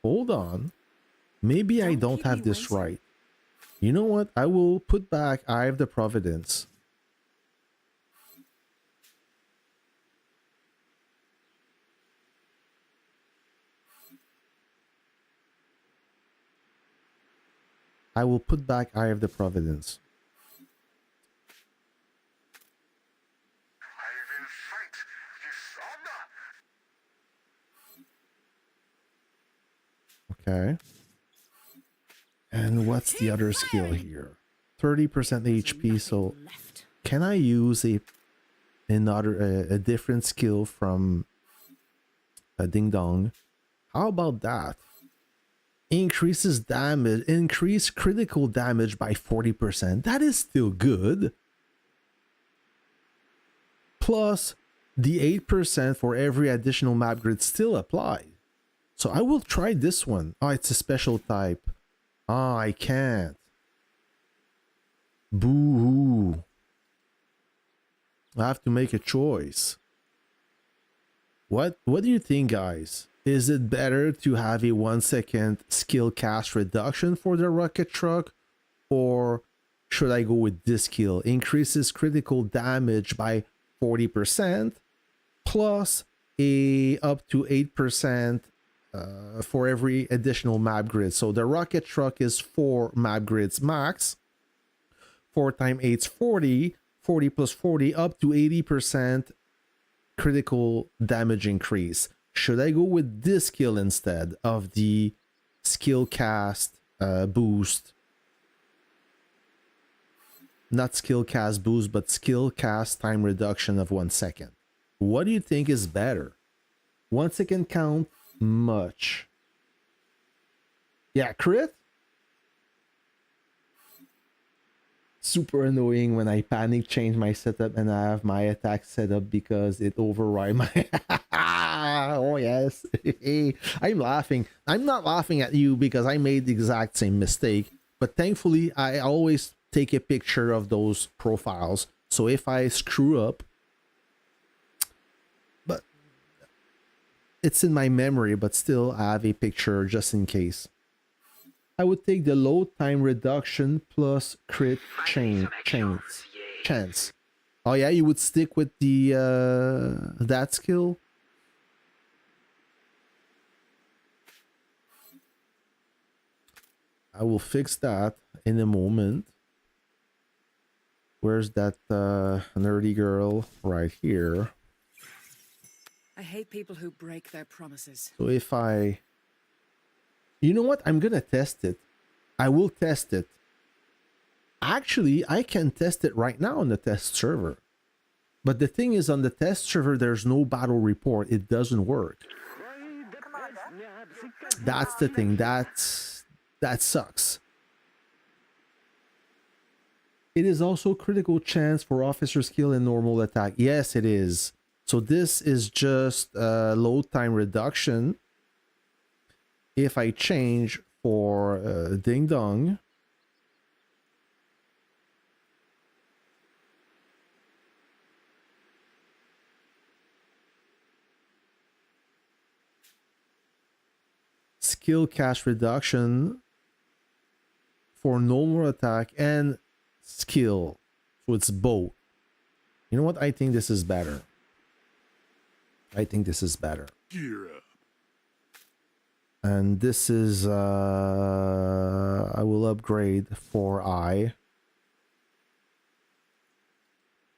Hold on. Maybe I don't have this right. You know what? I will put back Eye of the Providence. I will put back Eye of the Providence. I will fight with honor. Okay. And what's the other skill here? 30% HP. So can I use a different skill from a Ding Dong? How about that? Increases damage, increase critical damage by 40%. That is still good. Plus the 8% for every additional map grid still apply. So I will try this one. Oh, it's a special type. Ah, I can't. Boo-hoo. I have to make a choice. What do you think, guys? Is it better to have a 1 second skill cast reduction for the rocket truck, or should I go with this skill? Increases critical damage by 40% plus a up to 8% for every additional map grid. So the rocket truck is 4 map grids max. 4 times 8 is 40. 40 plus 40 up to 80% critical damage increase. Should I go with this skill instead of the skill cast boost? Not skill cast boost, but skill cast time reduction of 1 second. What do you think is better? 1 second count much. Yeah, crit? Super annoying when I panic change my setup and I have my attack set up because it override my... Oh yes. I'm laughing. I'm not laughing at you because I made the exact same mistake, but thankfully I always take a picture of those profiles, so if I screw up, but it's in my memory, but still I have a picture just in case. I would take the load time reduction plus crit chance. Oh yeah, you would stick with the that skill. I will fix that in a moment. Where's that nerdy girl? Right here. I hate people who break their promises. So if I... You know what? I'm gonna test it. I will test it. Actually, I can test it right now on the test server. But the thing is, on the test server, there's no battle report. It doesn't work. That's the thing. That sucks. It is also critical chance for officer skill and normal attack. Yes, it is. So this is just load time reduction. If I change for Ding Dong, skill cast reduction for normal attack and skill, so it's both. You know what? I think this is better. I think this is better. Gear up. And this is I will upgrade for I.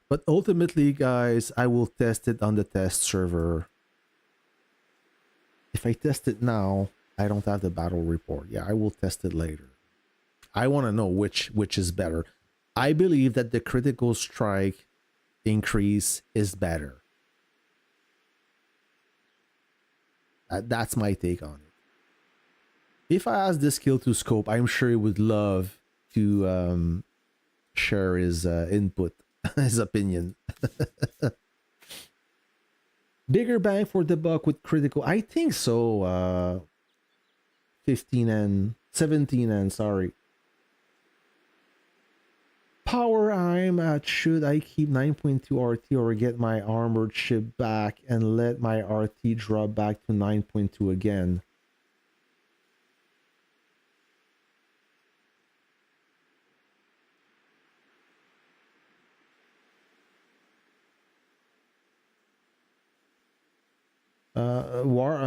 But ultimately, guys, I will test it on the test server. If I test it now, I don't have the battle report. Yeah, I will test it later. I want to know which is better. I believe that the critical strike increase is better. That's my take on it. If I ask this skill to scope, I'm sure he would love to share his input, his opinion. Bigger bang for the buck with critical. I think so. 15 and 17 and sorry. Power I'm at. Should I keep 9.2 RT or get my armored ship back and let my RT drop back to 9.2 again?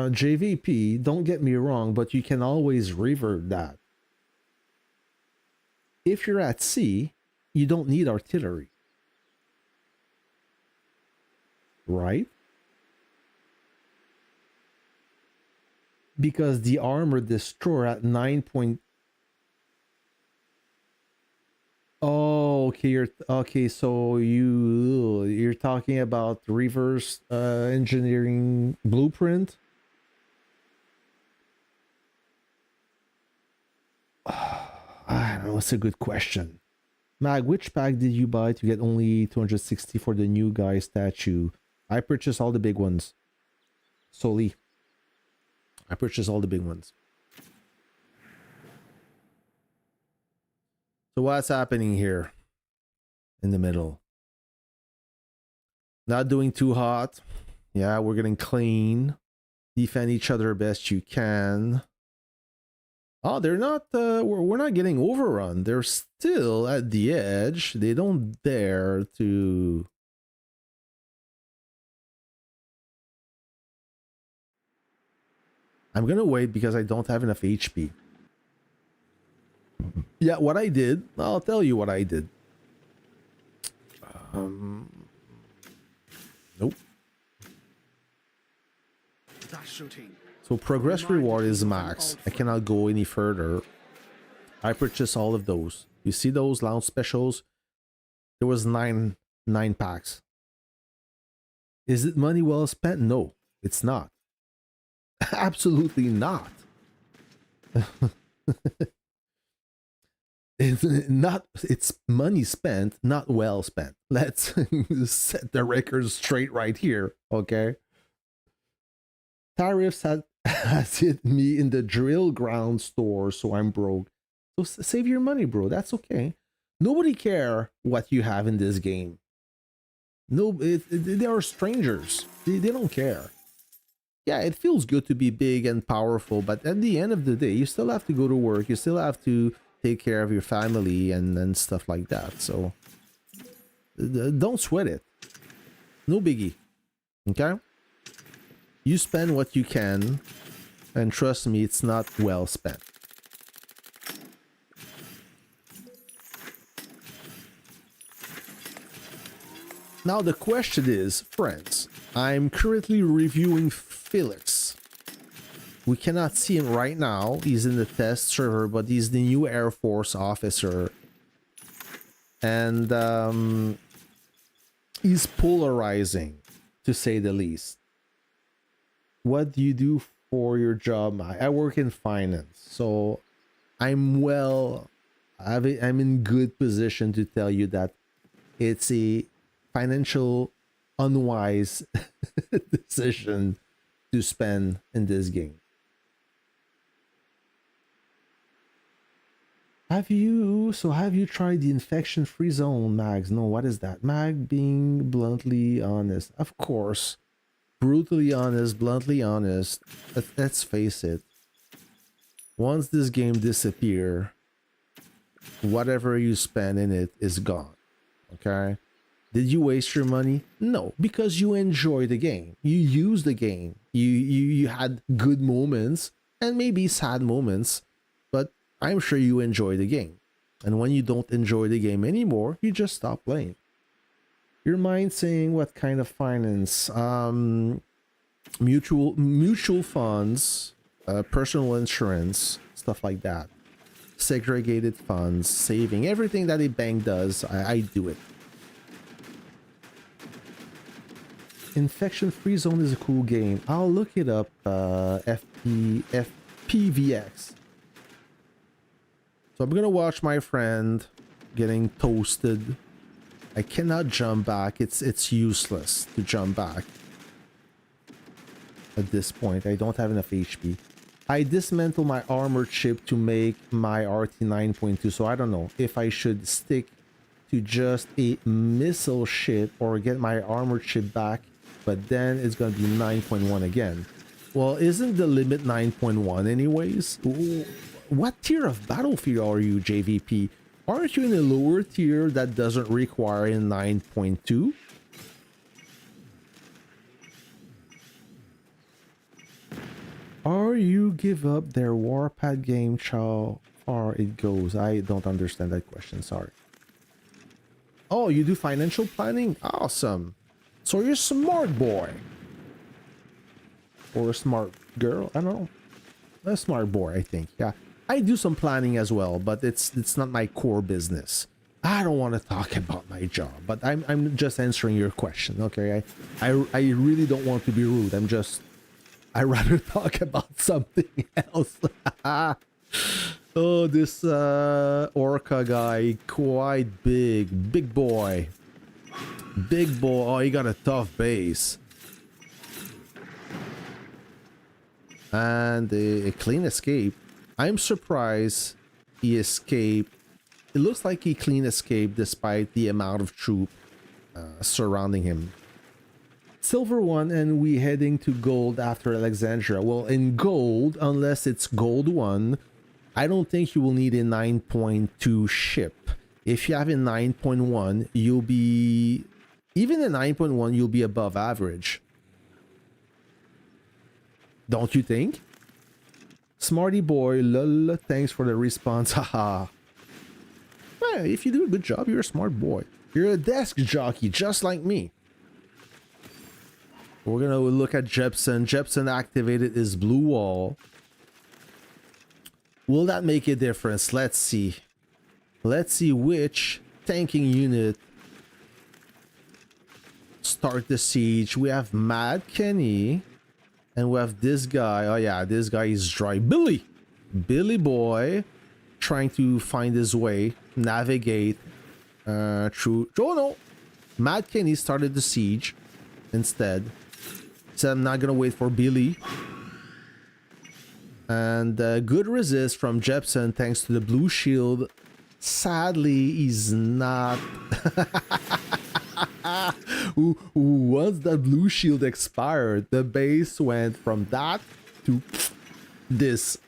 JVP, don't get me wrong, but you can always revert that. If you're at sea, you don't need artillery, right? Because the armor destroyer at 9. Oh, okay. Okay. So you're talking about reverse engineering blueprint. I don't know. It's a good question. Mag, which pack did you buy to get only 260 for the new guy statue? I purchased all the big ones. Solely. I purchased all the big ones. So what's happening here in the middle? Not doing too hot. Yeah, we're getting clean. Defend each other best you can. Oh, they're not, we're not getting overrun. They're still at the edge. They don't dare to... I'm gonna wait because I don't have enough HP. Yeah, what I did, I'll tell you what I did. Nope. Dash shooting. So progress reward is max. I cannot go any further. I purchased all of those. You see those lounge specials? There was nine packs. Is it money well spent? No, it's not. Absolutely not. It's money spent, not well spent. Let's set the record straight right here, okay? Tariffs has hit me in the drill ground store, so I'm broke. So save your money, bro. That's okay. Nobody care what you have in this game. No, they are strangers. They don't care. Yeah, it feels good to be big and powerful, but at the end of the day, you still have to go to work. You still have to take care of your family and stuff like that. So don't sweat it. No biggie. Okay? You spend what you can, and trust me, it's not well spent. Now the question is, friends, I'm currently reviewing Felix. We cannot see him right now. He's in the test server, but he's the new Air Force officer. And he's polarizing, to say the least. What do you do for your job? I work in finance, so I'm in good position to tell you that it's a financial unwise decision to spend in this game. Have you tried the infection-free zone, Mags? No, what is that? Mag being bluntly honest. Of course. Brutally honest, bluntly honest. Let's face it. Once this game disappears, whatever you spend in it is gone. Okay? Did you waste your money? No, because you enjoy the game. You use the game. You had good moments and maybe sad moments, but I'm sure you enjoy the game. And when you don't enjoy the game anymore, you just stop playing. Your mind saying what kind of finance? Mutual funds, personal insurance, stuff like that. segregated funds, saving, everything that a bank does, I do it. Infection Free Zone is a cool game. I'll look it up. FPVX. So I'm gonna watch my friend getting toasted. I cannot jump back. It's useless to jump back. At this point, I don't have enough HP. I dismantle my armored ship to make my RT 9.2, so I don't know if I should stick to just a missile ship or get my armored ship back, but then it's gonna be 9.1 again. Well, isn't the limit 9.1 anyways? Ooh, what tier of battlefield are you, JVP? Aren't you in a lower tier that doesn't require a 9.2? Or you give up their Warpath game, how far it goes? I don't understand that question, sorry. Oh, you do financial planning? Awesome. So you're a smart boy. Or a smart girl, I don't know. A smart boy, I think, yeah. I do some planning as well, but it's not my core business. I don't want to talk about my job, but I'm just answering your question, okay? I really don't want to be rude. I'd rather talk about something else. Oh, this orca guy, quite big. Big boy. Big boy. Oh, he got a tough base. And a clean escape. I'm surprised he escaped. It looks like he clean escaped despite the amount of troop surrounding him. Silver 1, and we heading to gold after Alexandria. Well, in gold, unless it's gold 1, I don't think you will need a 9.2 ship. If you have a 9.1, you'll be... Even a 9.1, you'll be above average. Don't you think? Smarty boy, lol, thanks for the response, haha. Well, if you do a good job, you're a smart boy. You're a desk jockey, just like me. We're gonna look at Jepson. Jepson activated his blue wall. Will that make a difference? Let's see. Let's see which tanking unit start the siege. We have Mad Kenny. And we have this guy. Oh yeah, this guy is dry. Billy! Billy boy. Trying to find his way. Navigate. Through... Oh no! Mad Kenny started the siege. Instead. Said I'm not gonna wait for Billy. And good resist from Jepson thanks to the blue shield. Sadly, he's not... Once that blue shield expired, the base went from that to this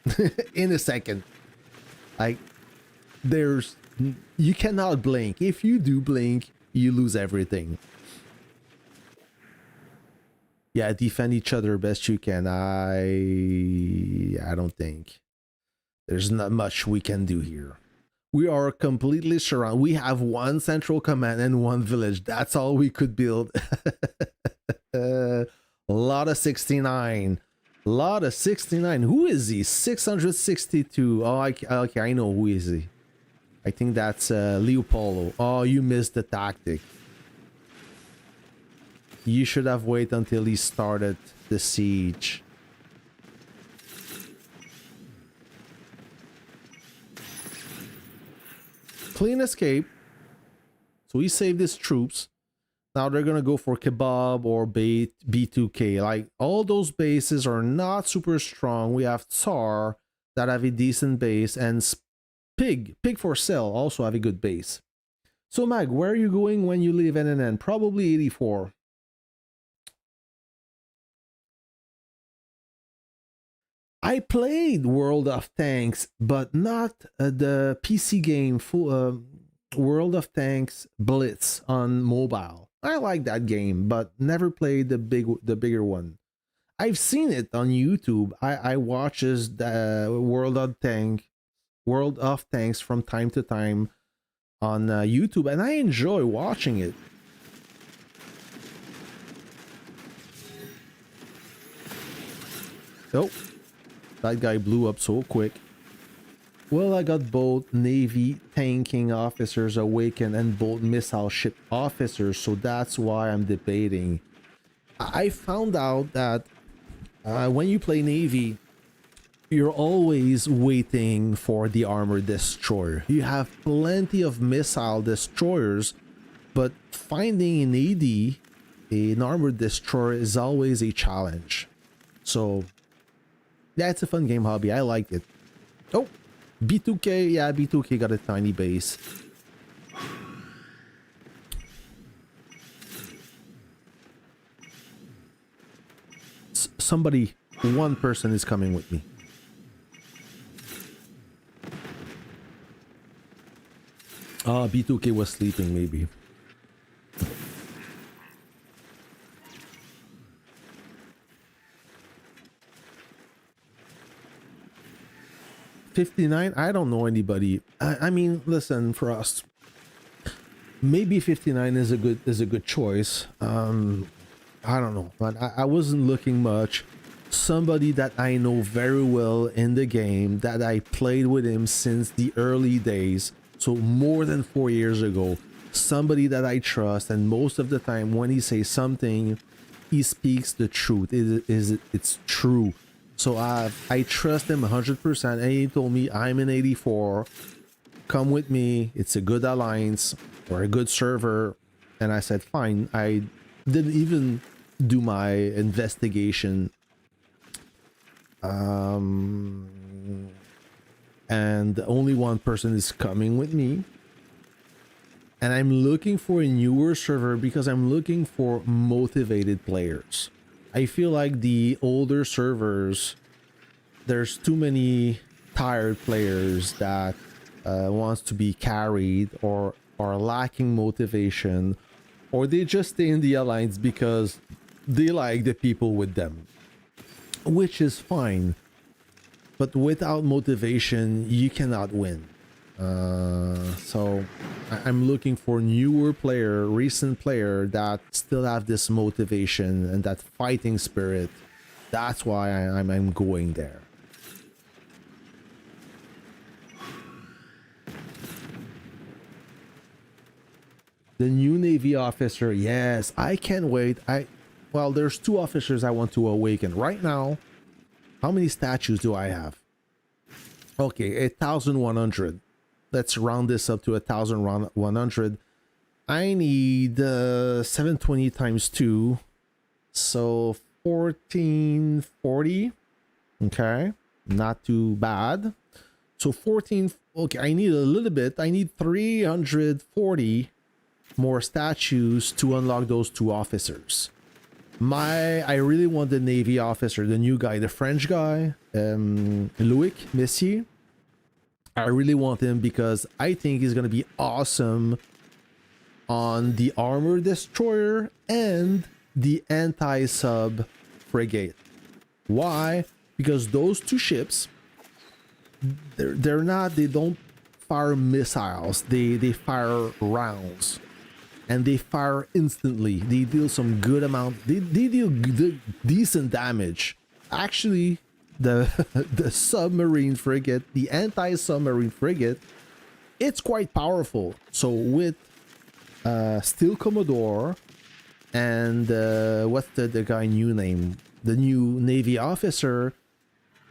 in a second. Like, there's... You cannot blink. If you do blink, you lose everything. Yeah, defend each other best you can. I don't think there's not much we can do here. We are completely surrounded. We have one central command and one village. That's all we could build. A lot of 69. A lot of 69. Who is he? 662. Oh, okay, I know who is he. I think that's Leopoldo. Oh, you missed the tactic. You should have waited until he started the siege. Clean escape. So he saved his troops. Now they're gonna go for Kebab or B2K. Like, all those bases are not super strong. We have Tsar that have a decent base, and Pig for Sale also have a good base. So Mag, where are you going when you leave NNN? Probably 84. I played World of Tanks, but not the PC game full World of Tanks Blitz on mobile. I like that game, but never played the bigger one. I've seen it on YouTube. I watches the World of Tanks from time to time on YouTube, and I enjoy watching it. Oh. That guy blew up so quick. Well, I got both Navy tanking officers awakened and both missile ship officers, so that's why I'm debating. I found out that when you play Navy, you're always waiting for the armored destroyer. You have plenty of missile destroyers, but finding an AD, an armored destroyer, is always a challenge. So, yeah, it's a fun game hobby. I like it. Oh, B2K. Yeah, B2K got a tiny base. Somebody, one person is coming with me. B2K was sleeping, maybe. $59? I don't know anybody. I mean, listen, for us, maybe 59 is a good choice. I don't know, but I wasn't looking much. Somebody that I know very well in the game, that I played with him since the early days, so more than 4 years ago. Somebody that I trust, and most of the time when he says something, he speaks the truth. It's true. So I trust him 100%, and he told me, I'm in 84, come with me, it's a good alliance or a good server. And I said fine. I didn't even do my investigation, and only one person is coming with me, and I'm looking for a newer server because I'm looking for motivated players. I feel like the older servers, there's too many tired players that wants to be carried or are lacking motivation, or they just stay in the alliance because they like the people with them, which is fine. But without motivation, you cannot win. So I'm looking for newer player, recent player that still have this motivation and that fighting spirit. That's why I'm going there. The new Navy officer, yes, I can't wait. Well, there's 2 officers I want to awaken right now. How many statues do I have? Okay, 1,100. Let's round this up to 1,100. I need 720 times 2, so 1440. Okay, not too bad. So 14. Okay, I need a little bit. I need 340 more statues to unlock those 2 officers. I really want the Navy officer, the new guy, the French guy, Loic Messier. I really want him because I think he's gonna be awesome on the armor destroyer and the anti-sub frigate. Why? Because those 2 ships, they don't fire missiles, they fire rounds. And they fire instantly. They deal some good amount. They deal decent damage. Actually, the submarine frigate, the anti-submarine frigate, it's quite powerful. So with Steel Commodore and what's the guy new name? The new Navy officer,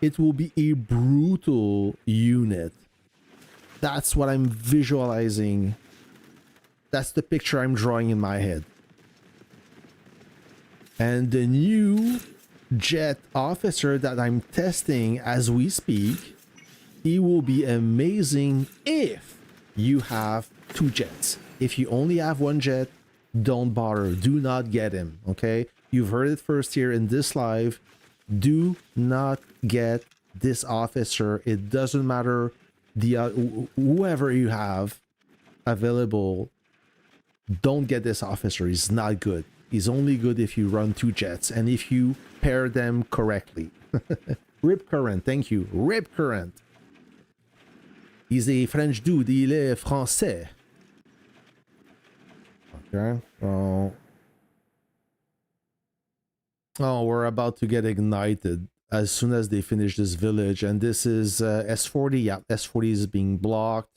it will be a brutal unit. That's what I'm visualizing. That's the picture I'm drawing in my head. And the new jet officer that I'm testing as we speak, he will be amazing if you have 2 jets. If you only have 1 jet, don't bother. Do not get him, okay? You've heard it first here in this live. Do not get this officer. It doesn't matter whoever you have available. Don't get this officer. He's not good. He's only good if you run 2 jets and if you pair them correctly. Rip Current, thank you. Rip Current. He's a French dude. Il est français. Okay. Oh, we're about to get ignited. as soon as they finish this village. And this is S40. Yeah, S40 is being blocked.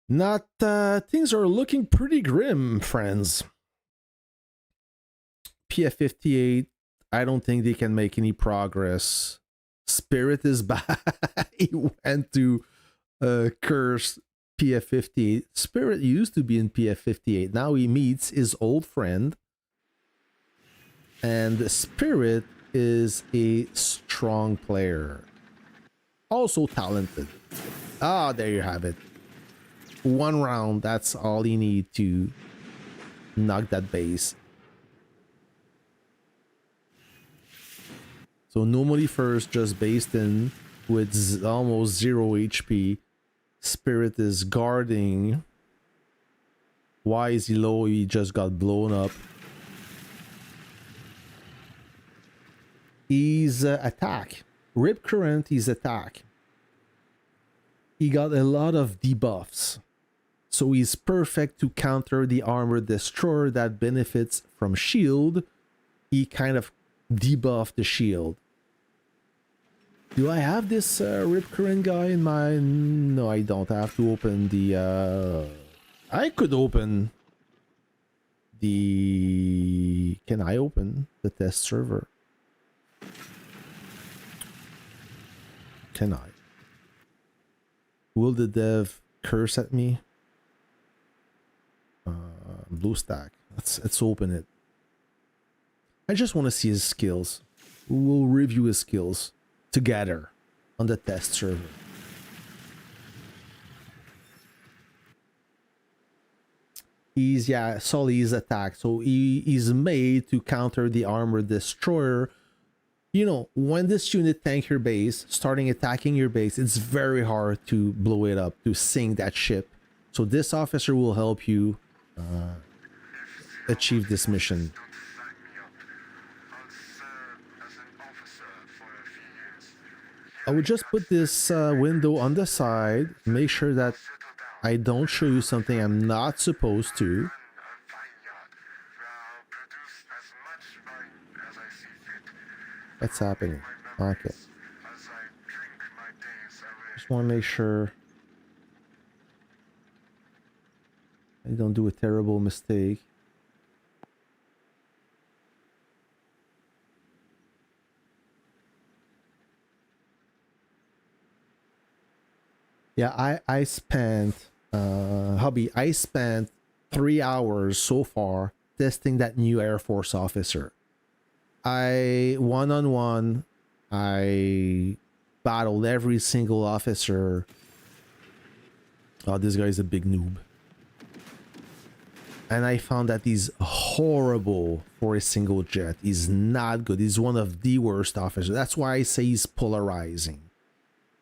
Not things are looking pretty grim, friends. PF58, I don't think they can make any progress. Spirit is back. He went to curse PF58. Spirit used to be in PF58. Now he meets his old friend. And Spirit is a strong player. Also talented. Ah, there you have it. One round, that's all you need to knock that base. So normally first, just based in with almost 0 HP. Spirit is guarding. Why is he low? He just got blown up. He's attack. Rip Current, he's attack. He got a lot of debuffs. So he's perfect to counter the armor destroyer that benefits from shield. He kind of debuffed the shield. Do I have this Rip Current guy in my... No, I don't. I have to open the... I could open the... Can I open the test server? Can I? Will the dev curse at me? BlueStack. Let's open it. I just want to see his skills. We'll review his skills together on the test server. He's, yeah, Sully's attack. So he's made to counter the armor destroyer. You know, when this unit tank your base, starting attacking your base, it's very hard to blow it up, to sink that ship. So this officer will help you achieve this mission. I would just put this window on the side, make sure that I don't show you something I'm not supposed to. What's happening? Okay. Just want to make sure I don't do a terrible mistake. Yeah, I spent I spent 3 hours so far testing that new Air Force officer. One-on-one, I battled every single officer. Oh, this guy's a big noob. And I found that he's horrible for a single jet. He's not good. He's one of the worst officers. That's why I say he's polarizing.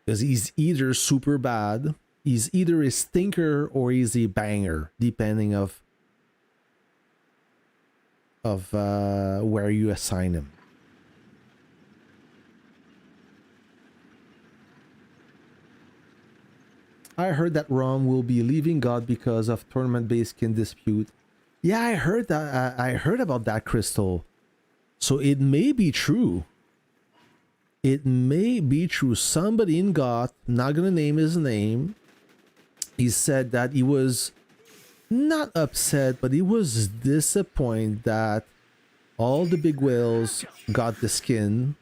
Because he's either super bad, he's either a stinker, or he's a banger, depending of where you assign him. I heard that Rom will be leaving God because of tournament-based skin dispute. Yeah, I heard that. I heard about that, Crystal. So it may be true. It may be true. Somebody in God, not gonna name his name, he said that he was not upset, but he was disappointed that all the big whales got the skin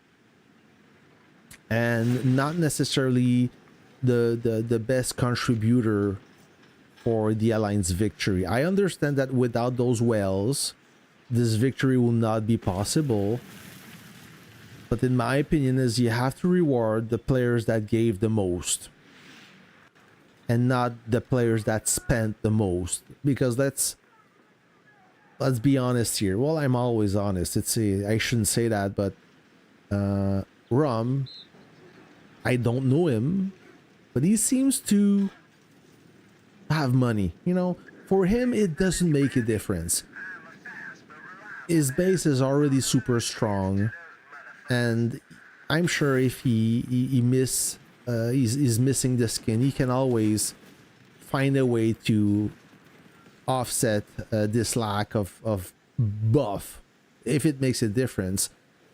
and not necessarily the best contributor for the Alliance victory. I understand that without those whales, this victory will not be possible. But in my opinion, is you have to reward the players that gave the most, and not the players that spent the most. Because let's be honest here. Well, I'm always honest. I shouldn't say that, but Rum, I don't know him, but he seems to have money. You know, for him, it doesn't make a difference. His base is already super strong. And I'm sure if he's missing the skin, he can always find a way to offset this lack of buff, if it makes a difference.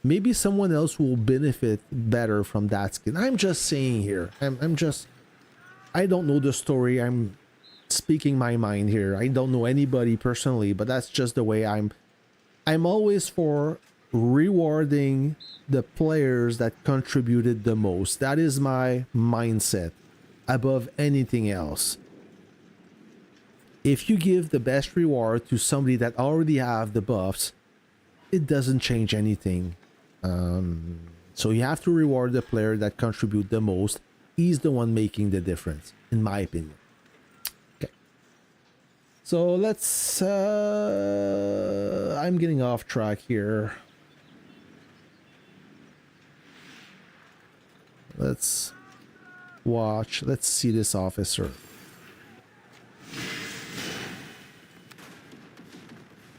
maybe someone else will benefit better from that skill. I'm just saying here. I don't know the story. I'm speaking my mind here. I don't know anybody personally, but that's just the way I'm always for rewarding the players that contributed the most. That is my mindset above anything else. If you give the best reward to somebody that already have the buffs, it doesn't change anything. So you have to reward the player that contribute the most. He's the one making the difference, in my opinion. Okay. So let's... I'm getting off track here. Let's watch. Let's see this officer.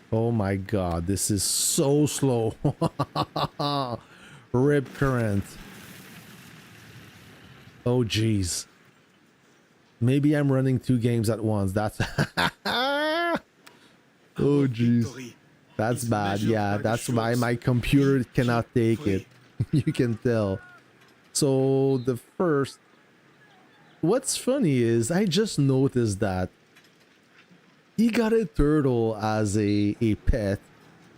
Oh my god, this is so slow. Rip current. Oh jeez. Maybe I'm running 2 games at once. That's oh jeez. That's bad. Yeah, that's why my computer cannot take it. You can tell. So the first, what's funny is I just noticed that he got a turtle as a pet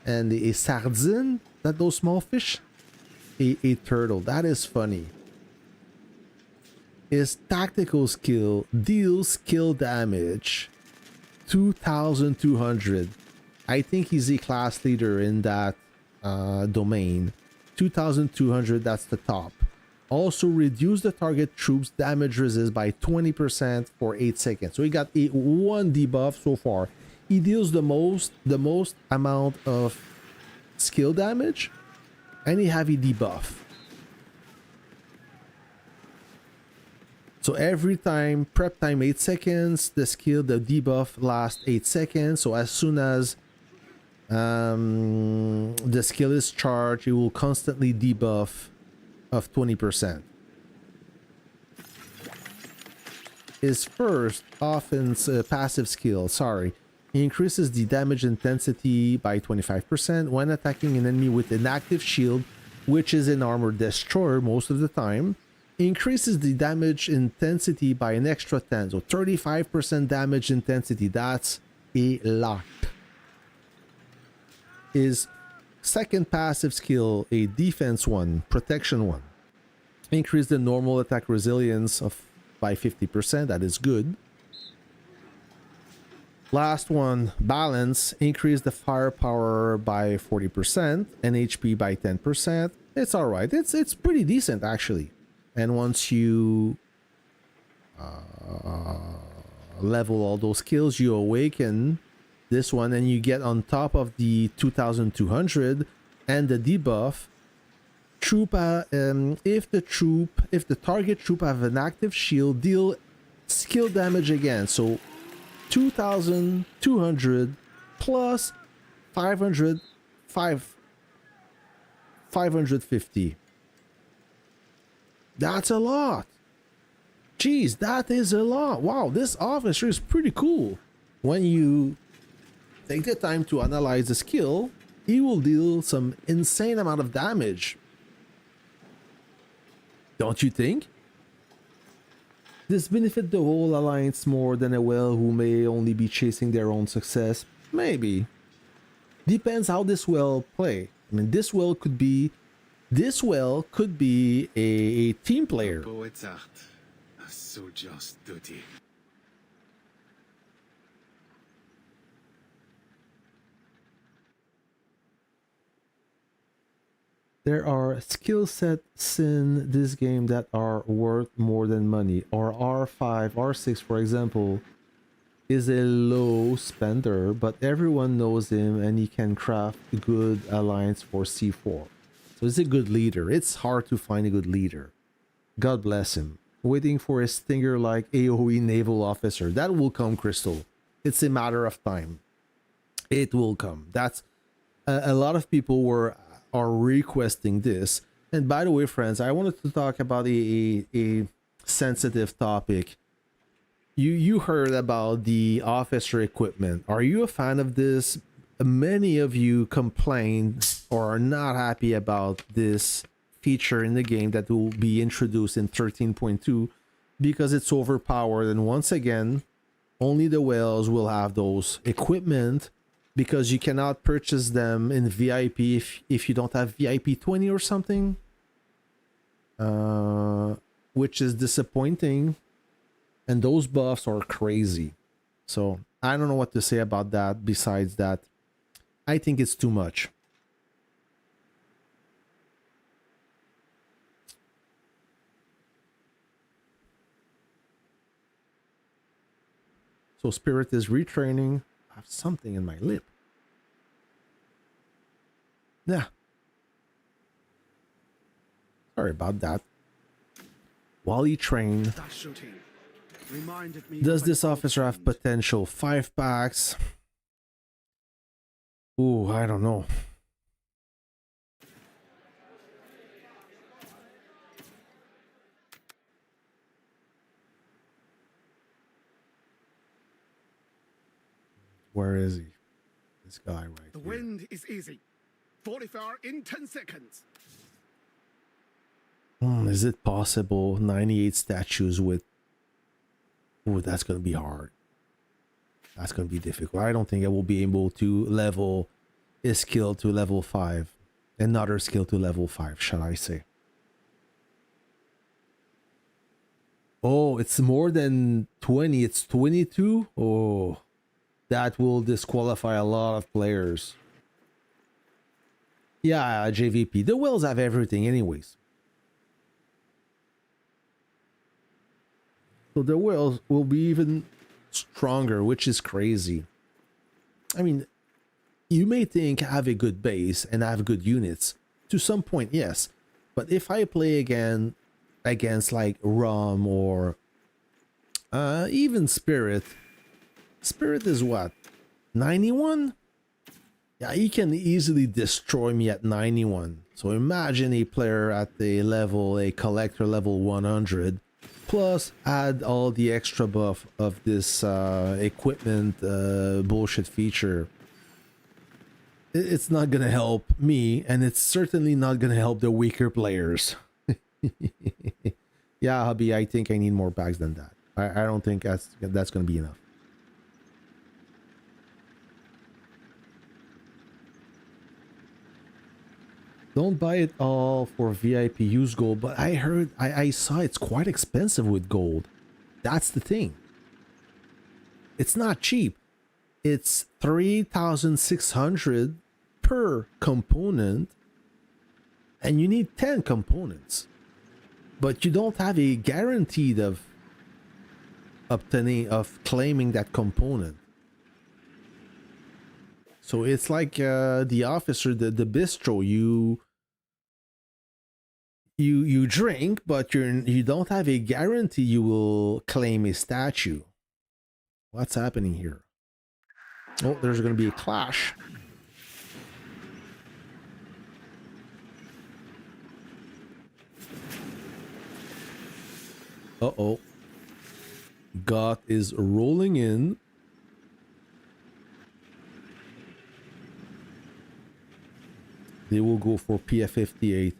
and a sardine, that those small fish, a turtle. That is funny. His tactical skill deals skill damage 2,200. I think he's a class leader in that domain. 2,200, that's the top. Also reduce the target troops damage resist by 20% for 8 seconds. So he got one debuff so far. He deals the most amount of skill damage, and he have a debuff. So every time, prep time 8 seconds, the debuff lasts 8 seconds. So as soon as the skill is charged, it will constantly debuff of 20%. His first offense passive skill, increases the damage intensity by 25% when attacking an enemy with an active shield, which is an armor destroyer most of the time. Increases the damage intensity by an extra 10, so 35% damage intensity. That's a lot. His second passive skill, a defense one, protection one, increase the normal attack resilience by 50%. That is good. Last one, balance, increase the firepower by 40% and HP by 10%. It's all right. It's pretty decent actually. And once you level all those skills, you awaken this one, and you get on top of the 2,200 and the debuff. If the target troop have an active shield, deal skill damage again. So 2,200 plus 550. That's a lot. Jeez, that is a lot. Wow, this officer is pretty cool. When you take the time to analyze the skill, he will deal some insane amount of damage. Don't you think? This benefit the whole alliance more than a whale who may only be chasing their own success? Maybe. Depends how this whale play. I mean, this whale could be a team player. Poet's art, a soldier's duty. There are skill sets in this game that are worth more than money. Or R5, R6 for example, is a low spender, but everyone knows him and he can craft a good alliance for C4. So he's a good leader. It's hard to find a good leader. God bless him. Waiting for a stinger like AoE naval officer. That will come, Crystal. It's a matter of time. It will come. That's a lot of people are requesting this. And by the way, friends, I wanted to talk about a sensitive topic. You heard about the officer equipment. Are you a fan of this? many of you complain or are not happy about this feature in the game that will be introduced in 13.2 because it's overpowered, and once again only the whales will have those equipment because you cannot purchase them in VIP if you don't have VIP 20 or something, which is disappointing, and those buffs are crazy. So I don't know what to say about that besides that I think it's too much. So Spirit is retraining. I have something in my lip. Yeah. Sorry about that. While he trained, That shooting reminded me does of this an officer old have friend. potential? 5 packs. Ooh, I don't know. Where is he? This guy right The here. wind is easy. 44 in 10 seconds. Is it possible? 98 statues with... Ooh, that's going to be hard. That's going to be difficult. I don't think I will be able to level his skill to level 5. Another skill to level 5, shall I say. Oh, it's more than 20. It's 22? Oh, that will disqualify a lot of players. Yeah, JVP. The whales have everything anyways. So the whales will be even stronger, which is crazy. I mean, you may think I have a good base and I have good units. To some point, yes. But if I play again against like Rom or even Spirit. Spirit is what? 91? Yeah, he can easily destroy me at 91. So imagine a player at a collector level 100. Plus, add all the extra buff of this equipment bullshit feature. It's not gonna help me, and it's certainly not gonna help the weaker players. Yeah, hubby, I think I need more bags than that. I don't think that's gonna be enough. Don't buy it all for VIP, use gold, but I heard, I saw it's quite expensive with gold. That's the thing. It's not cheap. It's 3,600 per component, and you need 10 components. But you don't have a guaranteed of claiming that component. So it's like the officer, the bistro. You drink, but you don't have a guarantee you will claim a statue. What's happening here? Oh, there's going to be a clash. Uh-oh. God is rolling in. They will go for PF58.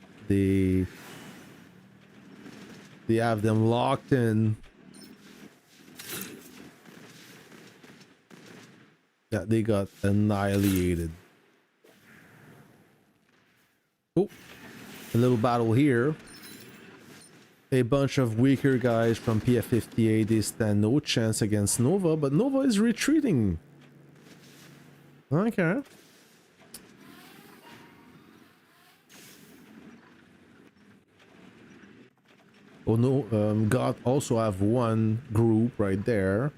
They have them locked in. Yeah, they got annihilated. Oh, a little battle here. A bunch of weaker guys from PF58. They stand no chance against Nova, but Nova is retreating. Okay. Oh no, God also have one group right there.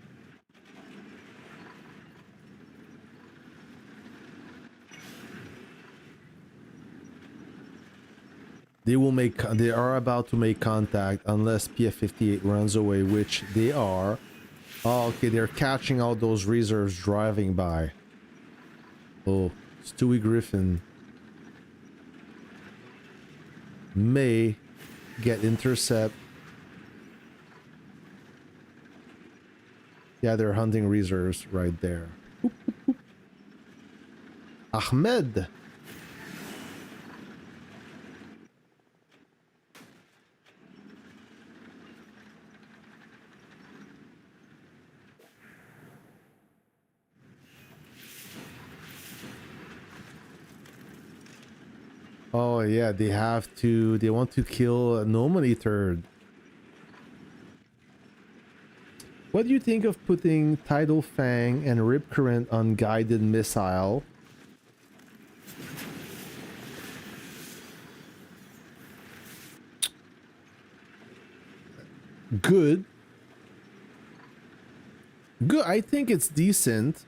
They are about to make contact unless PF58 runs away, which they are. Oh, okay, they're catching all those reserves driving by. Oh, Stewie Griffin may get intercept. Yeah, they're hunting reserves right there. Boop, boop, boop. Ahmed. Oh yeah, they want to kill Nomad Third. What do you think of putting Tidal Fang and Rip Current on guided missile? Good. Good. I think it's decent.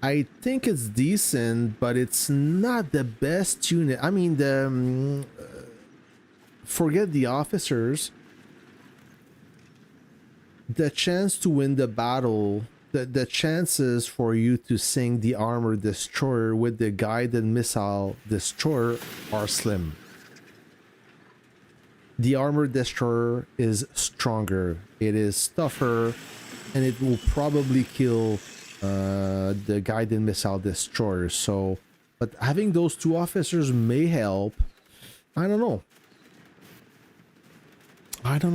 I think it's decent, but it's not the best unit. I mean, forget the officers. The chance to win the battle, the chances for you to sink the armor destroyer with the guided missile destroyer are slim. The armor destroyer is stronger. It is tougher, and it will probably kill the guided missile destroyer. So, but having those two officers may help. I don't know.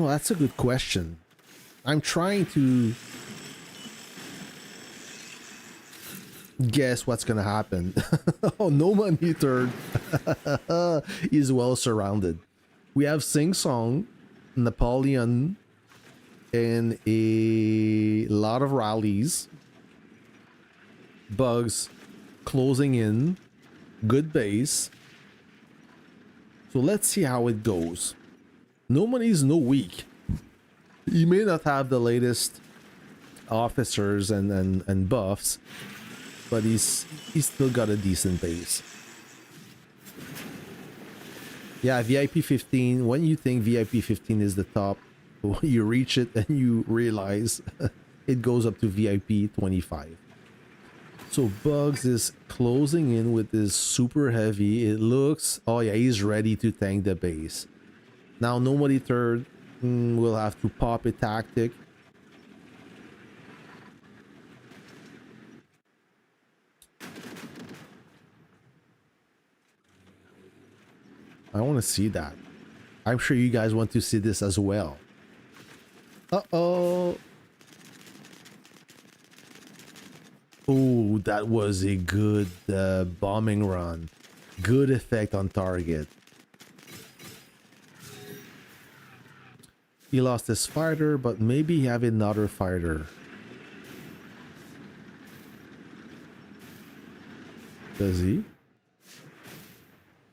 That's a good question. I'm trying to guess what's gonna happen. Oh, no money third is well surrounded. We have Sing Song, Napoleon, and a lot of rallies. Bugs closing in. Good base. So let's see how it goes. No money's no weak. He may not have the latest officers and buffs, but he's still got a decent base. Yeah, VIP 15. When you think VIP 15 is the top, you reach it and you realize it goes up to VIP 25. So Bugs is closing in with this super heavy. It looks, oh yeah, he's ready to tank the base. Now nobody third will have to pop a tactic. I want to see that. I'm sure you guys want to see this as well. Uh-oh. Oh, that was a good bombing run. Good effect on target. He lost his fighter, but maybe he have another fighter. Does he?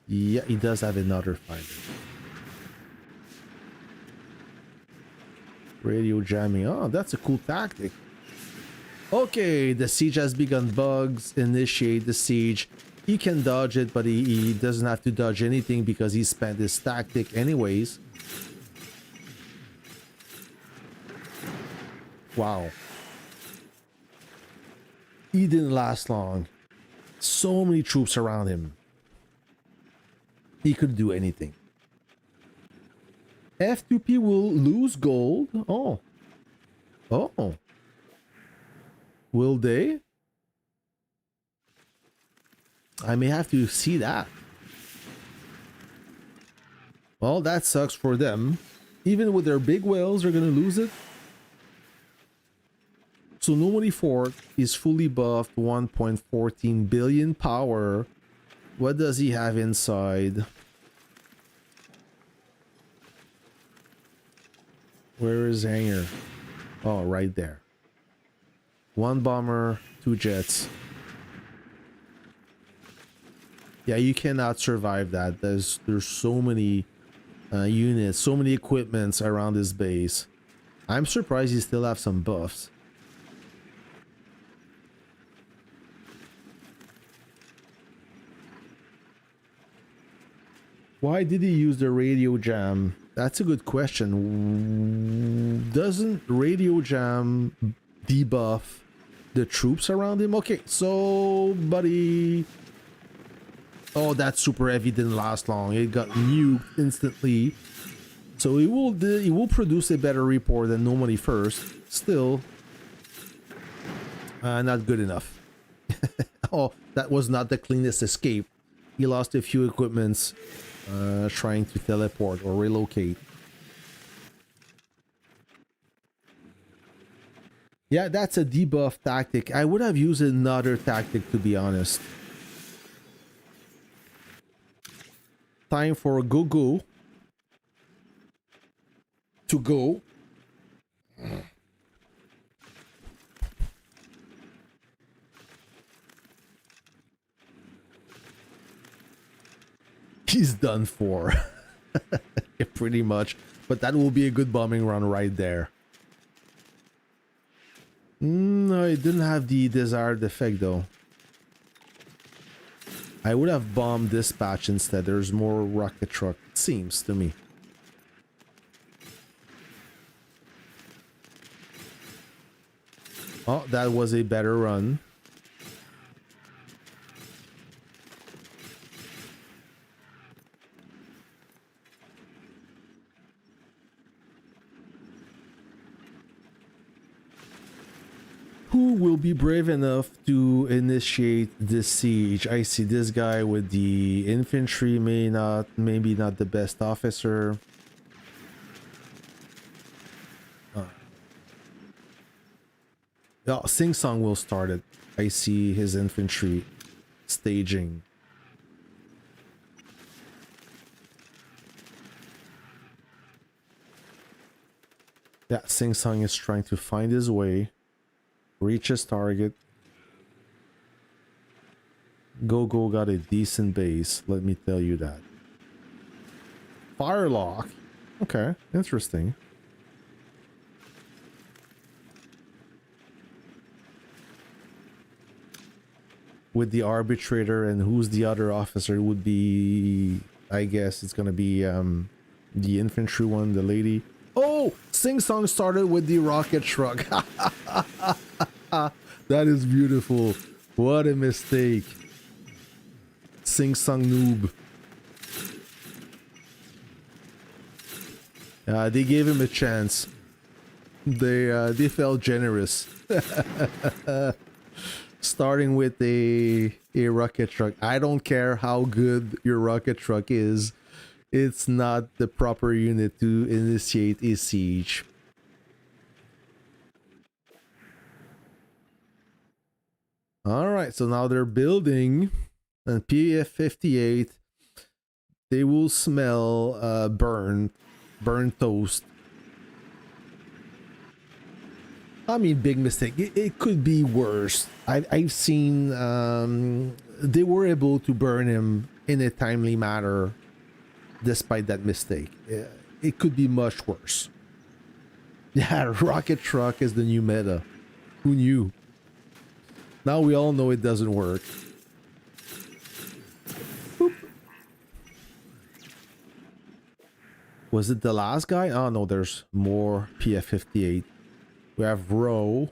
Yeah, he does have another fighter. Radio jamming. Oh, that's a cool tactic. Okay, the siege has begun. Bugs initiate the siege. He can dodge it, but he doesn't have to dodge anything because he spent his tactic anyways. Wow. He didn't last long. So many troops around him. He could do anything. F2P will lose gold. Oh. Oh. Will they? I may have to see that. Well, that sucks for them. Even with their big whales, they're gonna lose it. So Nomadi Fort is fully buffed, 1.14 billion power. What does he have inside? Where is hangar? Oh, right there. One bomber, two jets. Yeah, you cannot survive that. There's so many units, so many equipments around this base. I'm surprised you still have some buffs. Why did he use the radio jam? That's a good question. Doesn't radio jam debuff the troops around him? Okay, so buddy. Oh, that super heavy didn't last long. It got nuked instantly. So it will produce a better report than Nomadi first. Still, Not good enough. Oh, that was not the cleanest escape. He lost a few equipments trying to teleport or relocate. Yeah, that's a debuff tactic. I would have used another tactic, to be honest. Time for go to go. He's done for. Pretty much. But that will be a good bombing run right there. No, it didn't have the desired effect though. I would have bombed dispatch instead. There's more rocket truck, it seems to me. Oh, that was a better run. Who will be brave enough to initiate this siege? I see this guy with the infantry, maybe not the best officer. Oh, Sing Song will start it. I see his infantry staging. Yeah, Sing Song is trying to find his way. Reach his target. Go got a decent base, let me tell you that. Firelock. Okay, interesting. With the arbitrator, and who's the other officer would be, I guess it's gonna be the infantry one, the lady. Oh, Sing Song started with the rocket truck. That is beautiful. What a mistake. Sing Song noob. They gave him a chance. They felt generous. Starting with a rocket truck. I don't care how good your rocket truck is. It's not the proper unit to initiate a siege. Alright, so now they're building and PF-58. They will smell burnt toast. I mean, big mistake. It could be worse. I've seen they were able to burn him in a timely manner despite that mistake. It could be much worse. Yeah, rocket truck is the new meta. Who knew? Now we all know it doesn't work. Boop. Was it the last guy? Oh no, there's more PF-58. We have Rao,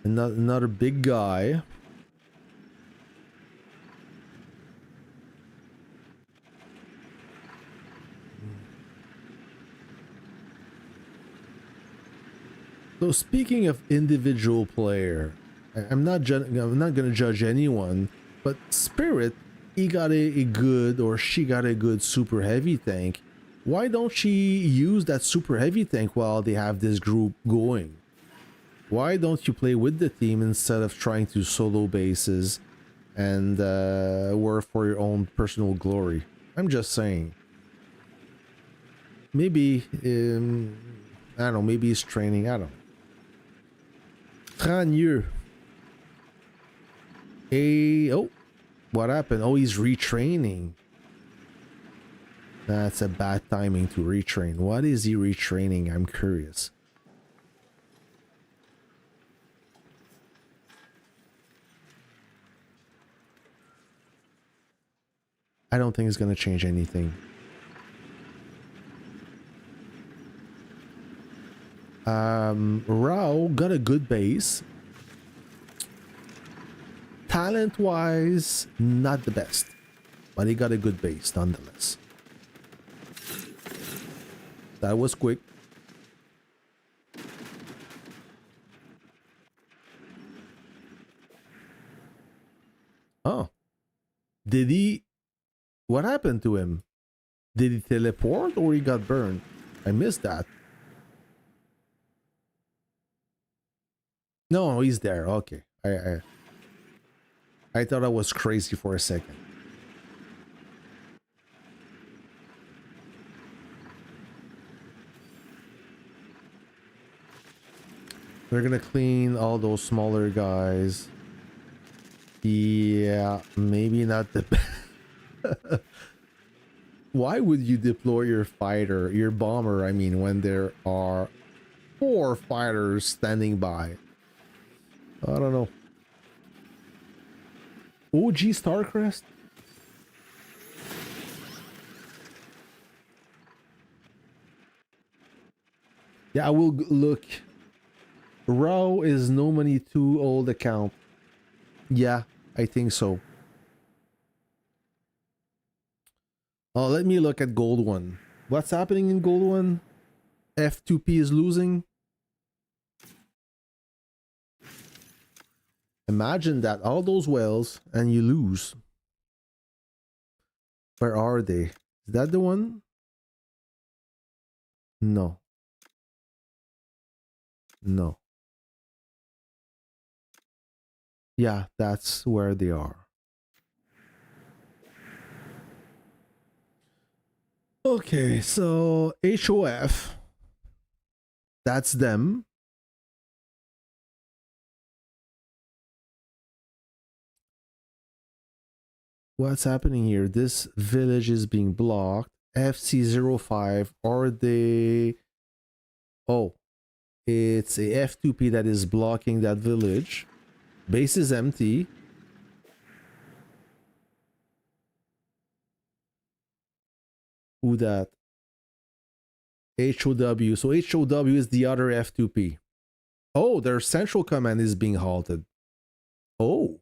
another big guy. So speaking of individual player, I'm not gonna judge anyone, but Spirit, he got a good, or she got a good super heavy tank. Why don't she use that super heavy tank while they have this group going? Why don't you play with the team instead of trying to solo bases and work for your own personal glory? I'm just saying. Maybe I don't know, maybe he's training, I don't know. Tranieux. Hey, oh, what happened? Oh, he's retraining. That's a bad timing to retrain. What is he retraining? I'm curious. I don't think it's going to change anything. Rao got a good base. Talent-wise, not the best. But he got a good base nonetheless. That was quick. Did he... What happened to him? Did he teleport or he got burned? I missed that. No, he's there. Okay. I thought I was crazy for a second. We're gonna clean all those smaller guys. Yeah, maybe not the... Why would you deploy your fighter, your bomber, I mean, when there are 4 fighters standing by? I don't know. OG Starcrest? Yeah, I will look. Raw is no money too old account. Yeah, I think so. Oh, let me look at Gold One. What's happening in Gold One? F2P is losing. Imagine that, all those whales, and you lose. Where are they? Is that the one? No. No. Yeah, that's where they are. Okay, so HOF. That's them. What's happening here? This village is being blocked. FC05, are they... Oh, it's a F2P that is blocking that village. Base is empty. Who that? HOW. So HOW is the other F2P. Oh, their central command is being halted. Oh.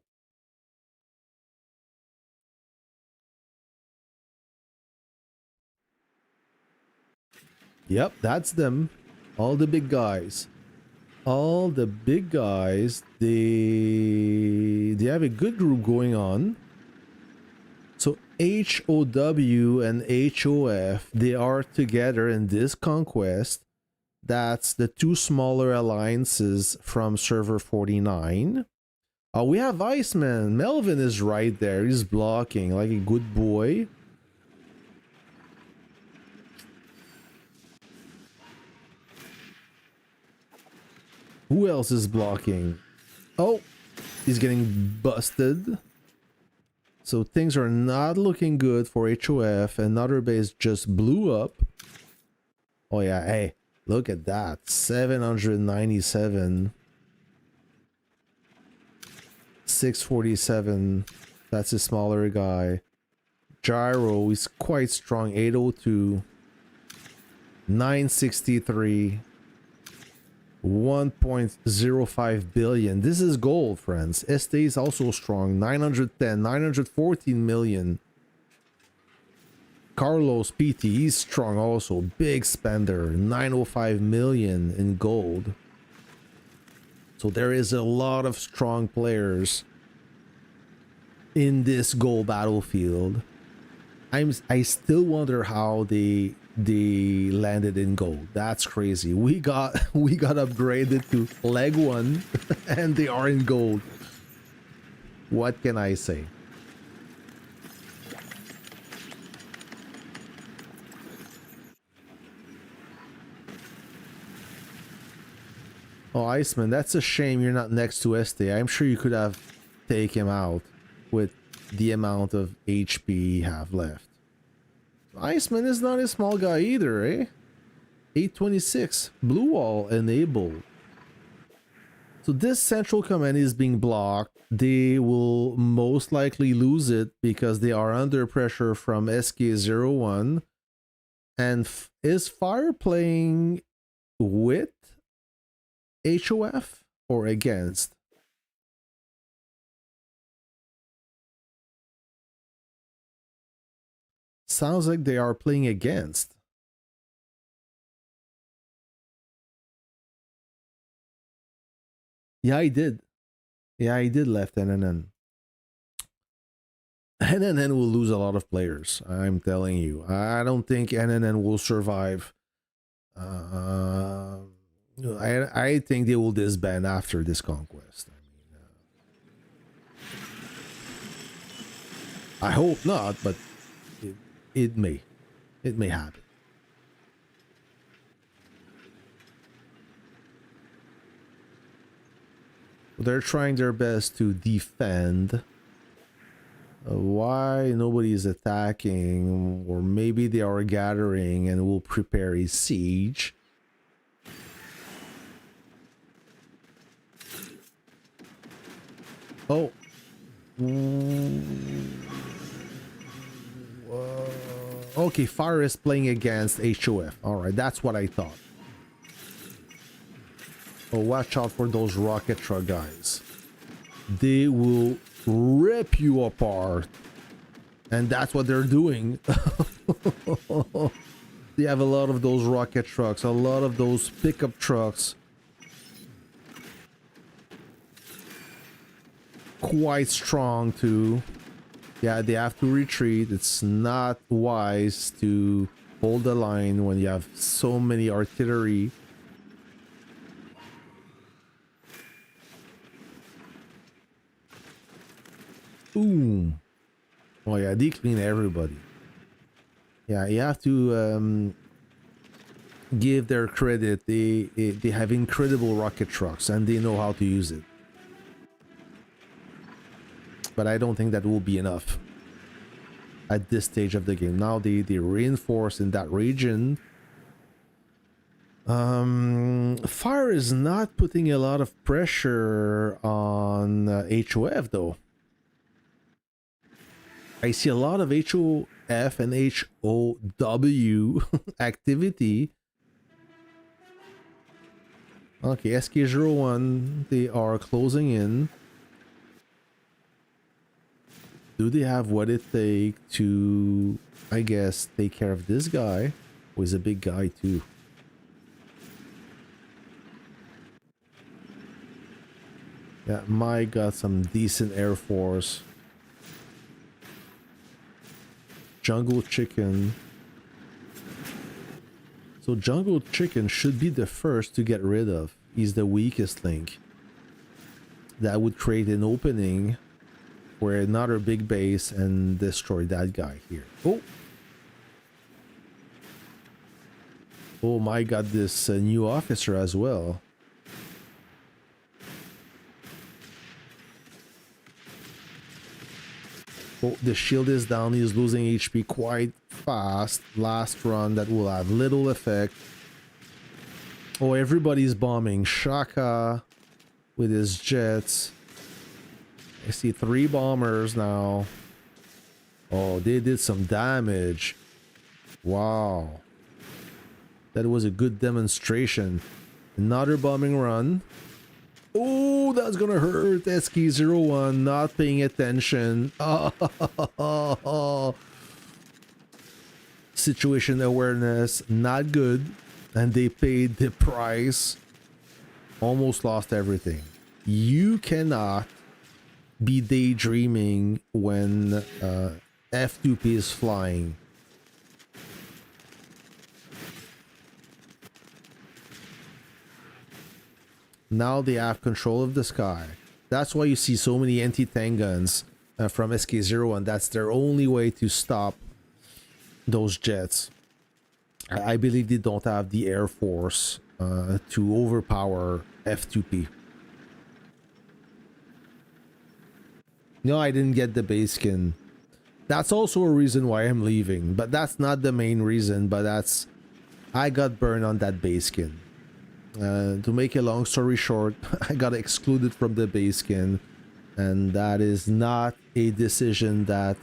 Yep, that's them. All the big guys. All the big guys, they have a good group going on. So HOW and HOF, they are together in this conquest. That's the 2 smaller alliances from server 49. We have Iceman. Melvin is right there. He's blocking like a good boy. Who else is blocking? Oh, he's getting busted. So things are not looking good for HOF. Another base just blew up. Oh yeah, hey, look at that. 797. 647. That's a smaller guy. Gyro is quite strong. 802. 963. 1.05 billion. This is gold, friends. Este is also strong. 910, 914 million. Carlos PT is strong also. Big spender. 905 million in gold. So there is a lot of strong players in this gold battlefield. I still wonder how they landed in gold. That's crazy. We got upgraded to leg 1 and they are in gold. What can I say? Oh, Iceman, that's a shame you're not next to Este. I'm sure you could have taken him out with the amount of HP you have left. Iceman is not a small guy either, eh? 826. Blue wall enabled. So this central command is being blocked. They will most likely lose it because they are under pressure from SK01. And is Fire playing with HOF or against? Sounds like they are playing against. Yeah, I did. Yeah, I did, Lieutenant. NNN will lose a lot of players. I'm telling you. I don't think NNN will survive. I think they will disband after this conquest. I hope not, but it may happen. They're trying their best to defend. Why nobody is attacking, or maybe they are gathering and will prepare a siege. Oh. Okay, Fire is playing against HOF. Alright, that's what I thought. Oh, watch out for those rocket truck guys. They will rip you apart. And that's what they're doing. They have a lot of those rocket trucks, a lot of those pickup trucks. Quite strong too. Yeah, they have to retreat. It's not wise to hold the line when you have so many artillery. Boom. Oh yeah, they clean everybody. Yeah, you have to give their credit. They have incredible rocket trucks and they know how to use it. But I don't think that will be enough at this stage of the game. Now they reinforce in that region. Fire is not putting a lot of pressure on HOF though. I see a lot of HOF and HOW activity. Okay, SK01, they are closing in. Do they have what it takes to, I guess, take care of this guy? Who is a big guy too. Yeah, Mike got some decent air force. Jungle Chicken. So Jungle Chicken should be the first to get rid of. He's the weakest link. That would create an opening for another big base and destroy that guy here. Oh! Oh my god, this new officer as well. Oh, the shield is down. He's losing HP quite fast. Last run, that will have little effect. Oh, everybody's bombing. Shaka with his jets. I see 3 bombers now. Oh, they did some damage. Wow. That was a good demonstration. Another bombing run. Oh, that's gonna hurt. SK01 not paying attention. Oh. Situation awareness not good, and they paid the price. Almost lost everything. You cannot be daydreaming when F2P is flying. Now they have control of the sky. That's why you see so many anti-tank guns from SK01. That's their only way to stop those jets. I believe they don't have the air force to overpower F2P. No, I didn't get the base skin. That's also a reason why I'm leaving, but that's not the main reason. But that's, I got burned on that base skin. To make a long story short, I got excluded from the base skin, and that is not a decision that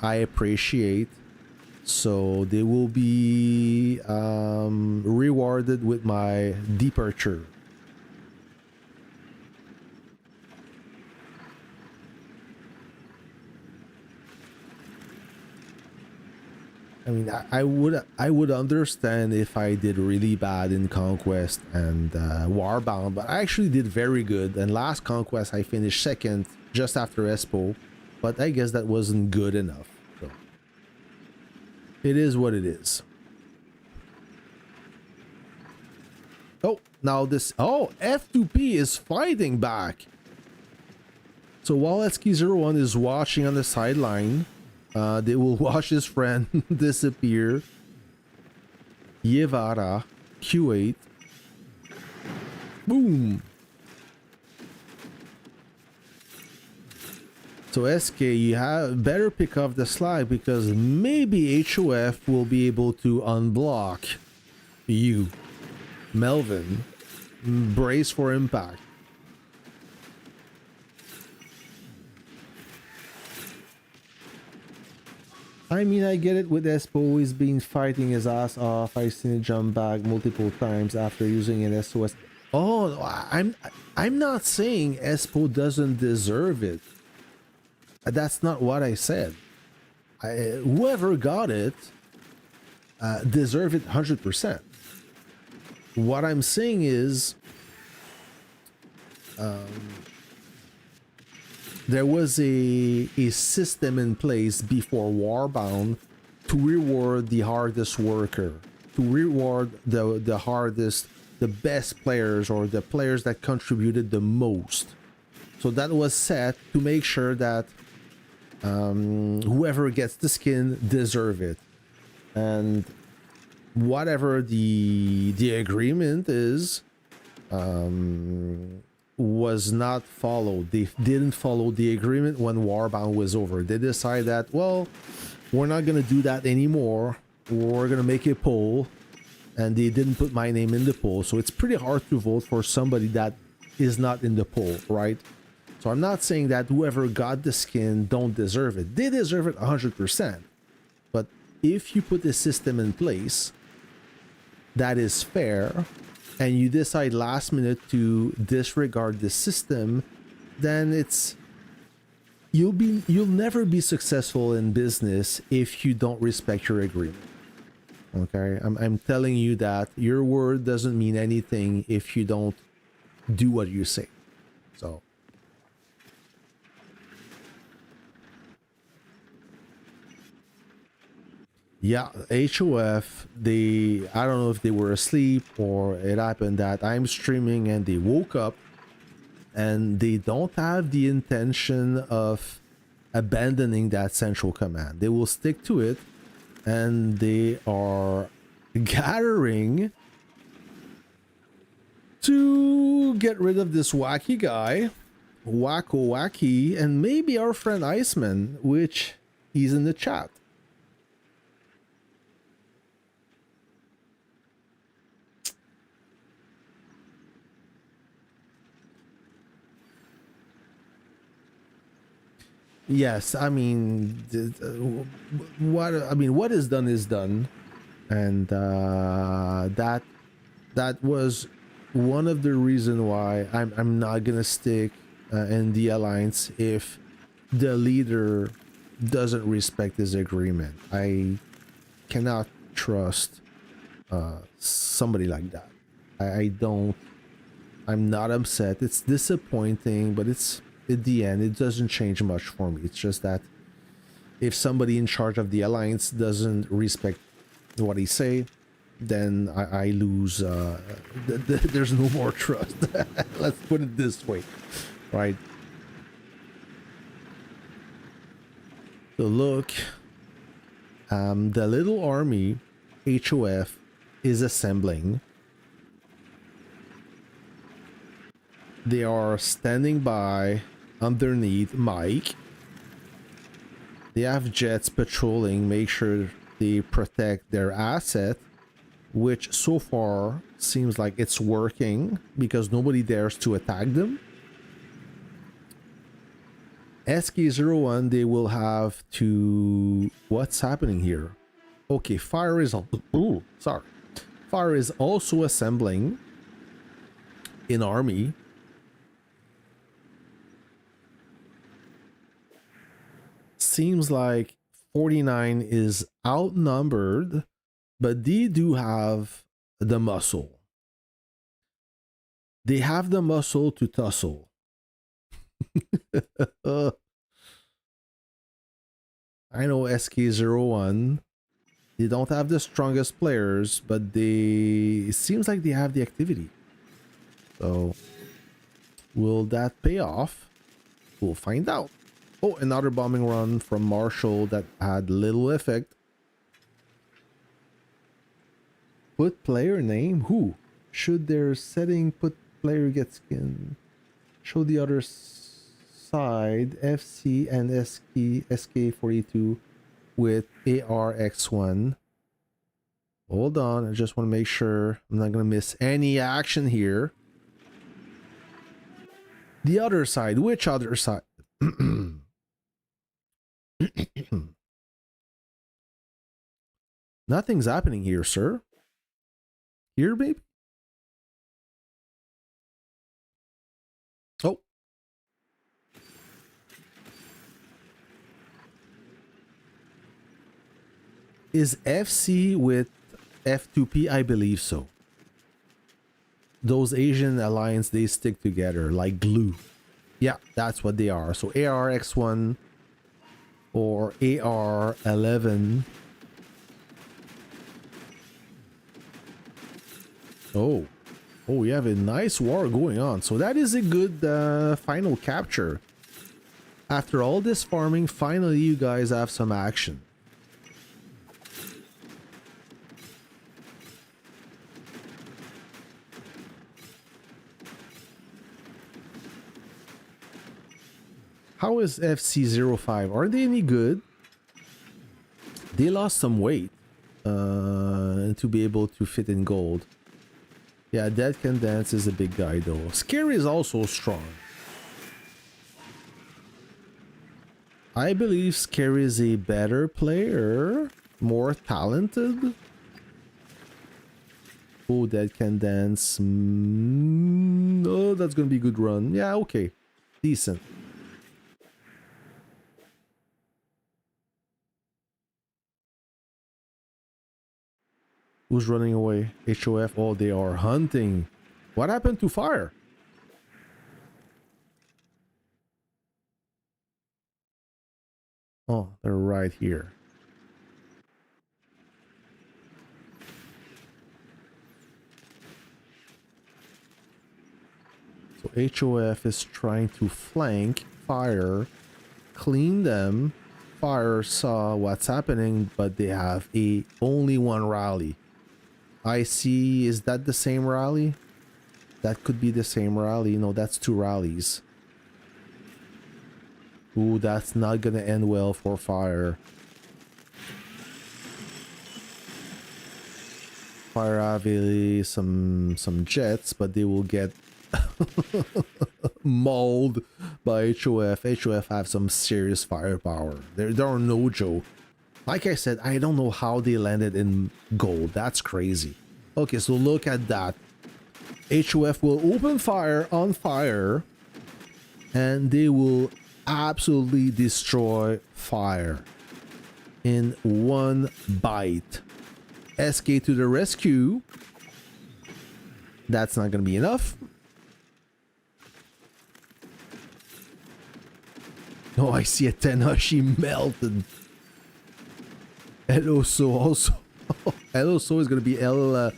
I appreciate. So they will be rewarded with my departure. I mean, I would understand if I did really bad in Conquest and Warbound, but I actually did very good. And last Conquest, I finished second just after Espo. but I guess that wasn't good enough. So it is what it is. Oh, now this... Oh, F2P is fighting back. So while Esky01 is watching on the sideline, they will watch his friend disappear. Yevara, Q8. Boom. So SK, you have better pick up the slack because maybe HOF will be able to unblock you. Melvin, brace for impact. I mean, I get it with Espo always been fighting his ass off. I've seen it jump back multiple times after using an SOS. Oh, I'm not saying Espo doesn't deserve it. That's not what I said. Whoever got it deserved it 100%. What I'm saying is there was a system in place before Warbound to reward the hardest worker, to reward the hardest, the best players, or the players that contributed the most. So that was set to make sure that whoever gets the skin deserve it. And whatever the agreement is, was not followed. They didn't follow the agreement when Warbound was over. They decided that, well, we're not gonna do that anymore. We're gonna make a poll, and they didn't put my name in the poll. So it's pretty hard to vote for somebody that is not in the poll, right? So I'm not saying that whoever got the skin don't deserve it. They deserve it 100%. But if you put a system in place that is fair, and you decide last minute to disregard the system, then you'll never be successful in business if you don't respect your agreement. Okay, I'm telling you that your word doesn't mean anything if you don't do what you say. So yeah, HOF, I don't know if they were asleep or it happened that I'm streaming and they woke up and they don't have the intention of abandoning that central command. They will stick to it, and they are gathering to get rid of this wacky guy, Wacko Wacky, and maybe our friend Iceman, which he's in the chat. Yes, I mean, what is done, and that was one of the reason why I'm not gonna stick in the alliance if the leader doesn't respect his agreement. I cannot trust somebody like that. I'm not upset. It's disappointing, but it's at the end, it doesn't change much for me. It's just that if somebody in charge of the alliance doesn't respect what he say, then I lose. There's no more trust. Let's put it this way, right? So look, the little army HOF is assembling. They are standing by underneath Mike. They have jets patrolling, make sure they protect their asset, which so far seems like it's working because nobody dares to attack them. SK01, they will have to... What's happening here? Okay, fire is... Ooh, sorry. Fire is also assembling in army. Seems like 49 is outnumbered, but they do have the muscle. They have the muscle to tussle. I know SK01. They don't have the strongest players, but it seems like they have the activity. So, will that pay off? We'll find out. Oh, another bombing run from Marshall that had little effect. Put player name? Who? Should their setting put player get skin? Show the other side FC and SK42 with ARX1. Hold on, I just want to make sure I'm not going to miss any action here. The other side, which other side? Nothing's happening here, sir. Here, baby? Oh. Is FC with F2P? I believe so. Those Asian alliance, they stick together like glue. Yeah, that's what they are. So ARX1 or AR11. Oh, we have a nice war going on. So that is a good final capture. After all this farming, finally you guys have some action. How is FC05? Are they any good? They lost some weight to be able to fit in gold. Yeah, Dead Can Dance is a big guy though. Scary is also strong. I believe Scary is a better player, more talented. Oh, Dead Can Dance. Oh, that's gonna be a good run. Yeah, okay. Decent. Who's running away? HOF. Oh, they are hunting. What happened to fire? Oh, they're right here. So HOF is trying to flank fire, clean them. Fire saw what's happening, but they have only one rally. I see. Is that the same rally? That could be the same rally. No, that's two rallies. Ooh, that's not gonna end well for fire. Fire have some jets, but they will get mauled by HOF. HOF have some serious firepower. There are no joke. Like I said, I don't know how they landed in gold. That's crazy. Okay, so look at that. HOF will open fire on fire, and they will absolutely destroy fire in one bite. SK to the rescue. That's not going to be enough. Oh, I see a Tenashi melted. El Oso also. El Oso is going to be El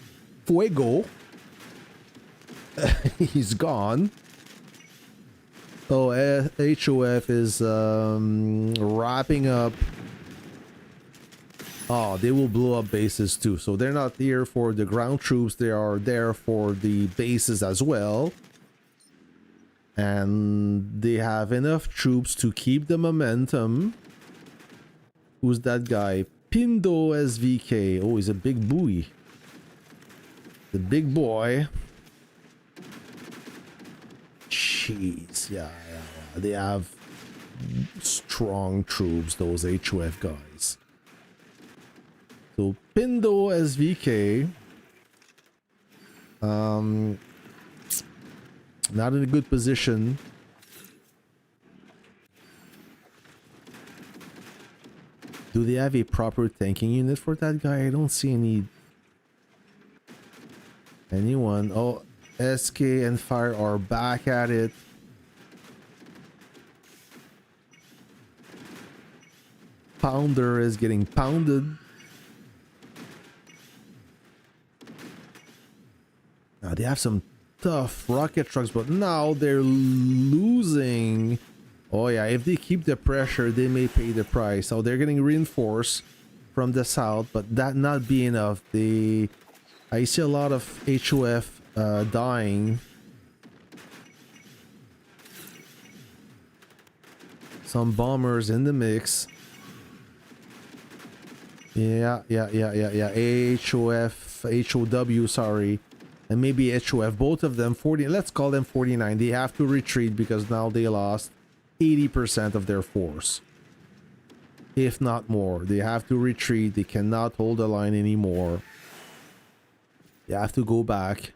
Fuego. He's gone. Oh, HOF is wrapping up. Oh, they will blow up bases too. So they're not here for the ground troops. They are there for the bases as well. And they have enough troops to keep the momentum. Who's that guy? Pindo SVK. Oh, he's a big buoy. The big boy. Jeez, yeah. They have strong troops, those HOF guys. So Pindo SVK, not in a good position. Do they have a proper tanking unit for that guy? I don't see anyone. Oh, SK and Fire are back at it. pounder is getting pounded. Now they have some tough rocket trucks, but now they're losing. Oh yeah, if they keep the pressure, they may pay the price. So they're getting reinforced from the south, but that not be enough. I see a lot of HOF dying. Some bombers in the mix. Yeah. HOF, HOW, sorry. And maybe HOF, both of them, 40, let's call them 49. They have to retreat because now they lost 80% of their force. If not more. They have to retreat. They cannot hold the line anymore. They have to go back.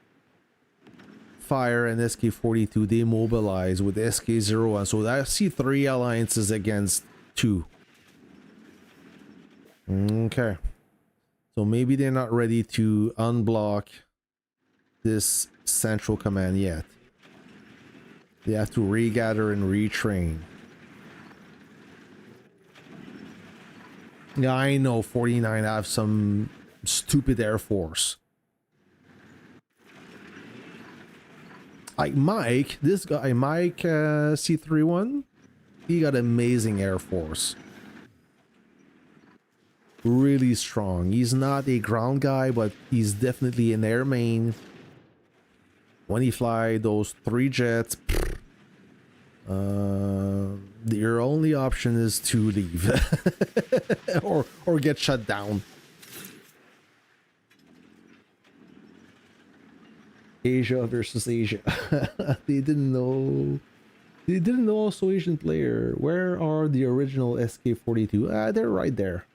Fire and SK-42, they mobilize with SK-01. So I see 3 alliances against 2. Okay. So maybe they're not ready to unblock this central command yet. They have to regather and retrain. Yeah, I know 49 have some stupid air force. Like Mike, this guy, Mike C31, he got amazing air force. Really strong. He's not a ground guy, but he's definitely an air main. When he fly those 3 jets, your only option is to leave or get shut down. Asia versus Asia. They didn't know. They didn't know also Asian player. Where are the original SK-42? They're right there.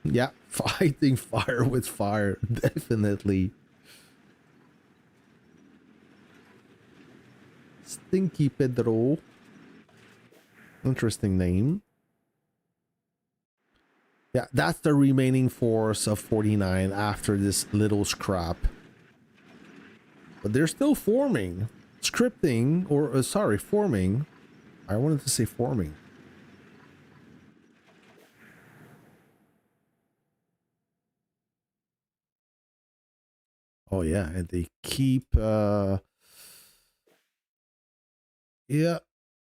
Yeah, fighting fire with fire, definitely. Stinky Pedro. Interesting name. Yeah, that's the remaining force of 49 after this little scrap. But they're still forming. Scripting, or sorry, forming. I wanted to say forming. Oh yeah, and they keep yeah.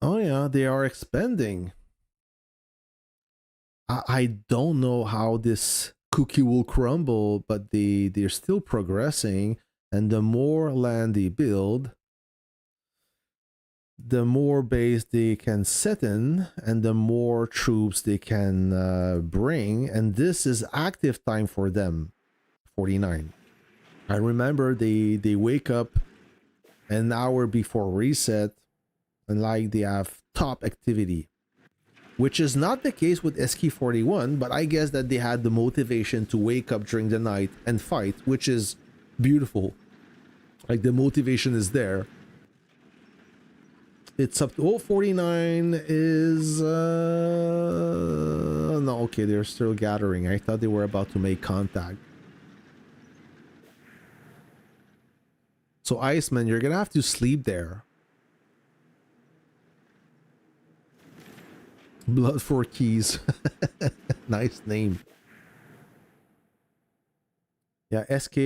Oh yeah, they are expanding. I don't know how this cookie will crumble, but they're still progressing, and the more land they build, the more base they can set in, and the more troops they can bring, and this is active time for them. 49. I remember they wake up an hour before reset, and like they have top activity, which is not the case with SK-41, but I guess that they had the motivation to wake up during the night and fight, which is beautiful. Like the motivation is there. It's up to 49 is no, okay, they're still gathering. I thought they were about to make contact. So Iceman, you're gonna have to sleep there. Blood for keys. Nice name. Yeah, SK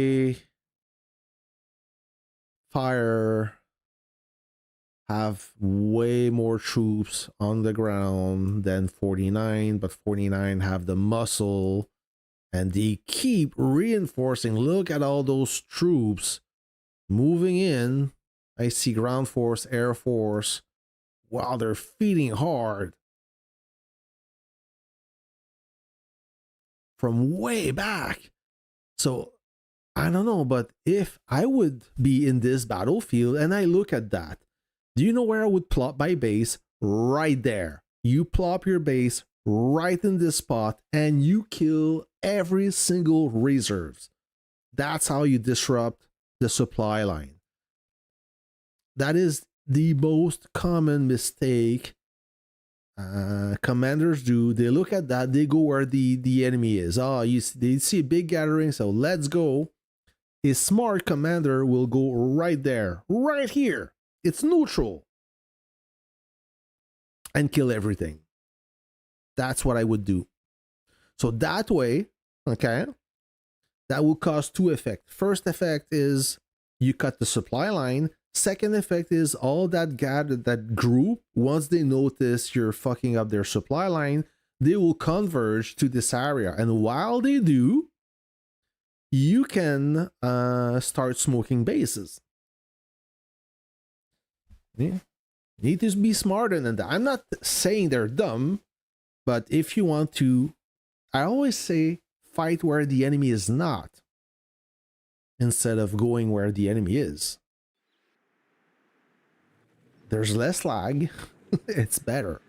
Fire have way more troops on the ground than 49, but 49 have the muscle and they keep reinforcing. Look at all those troops moving in. I see ground force, air force. Wow, they're feeding hard. From way back. So I don't know, but if I would be in this battlefield and I look at that, do you know where I would plop my base? Right there. You plop your base right in this spot and you kill every single reserves. That's how you disrupt the supply line. That is the most common mistake commanders do. They look at that, they go where the enemy is. They see a big gathering, so let's go. A smart commander will go right there, right here. It's neutral. and kill everything. That's what I would do. So that way, okay, that will cause two effects. First effect is you cut the supply line. Second effect is all that that group, once they notice you're fucking up their supply line, they will converge to this area. And while they do, you can start smoking bases. Yeah. Need to be smarter than that. I'm not saying they're dumb, but if you want to, I always say fight where the enemy is not, instead of going where the enemy is. There's less lag. It's better.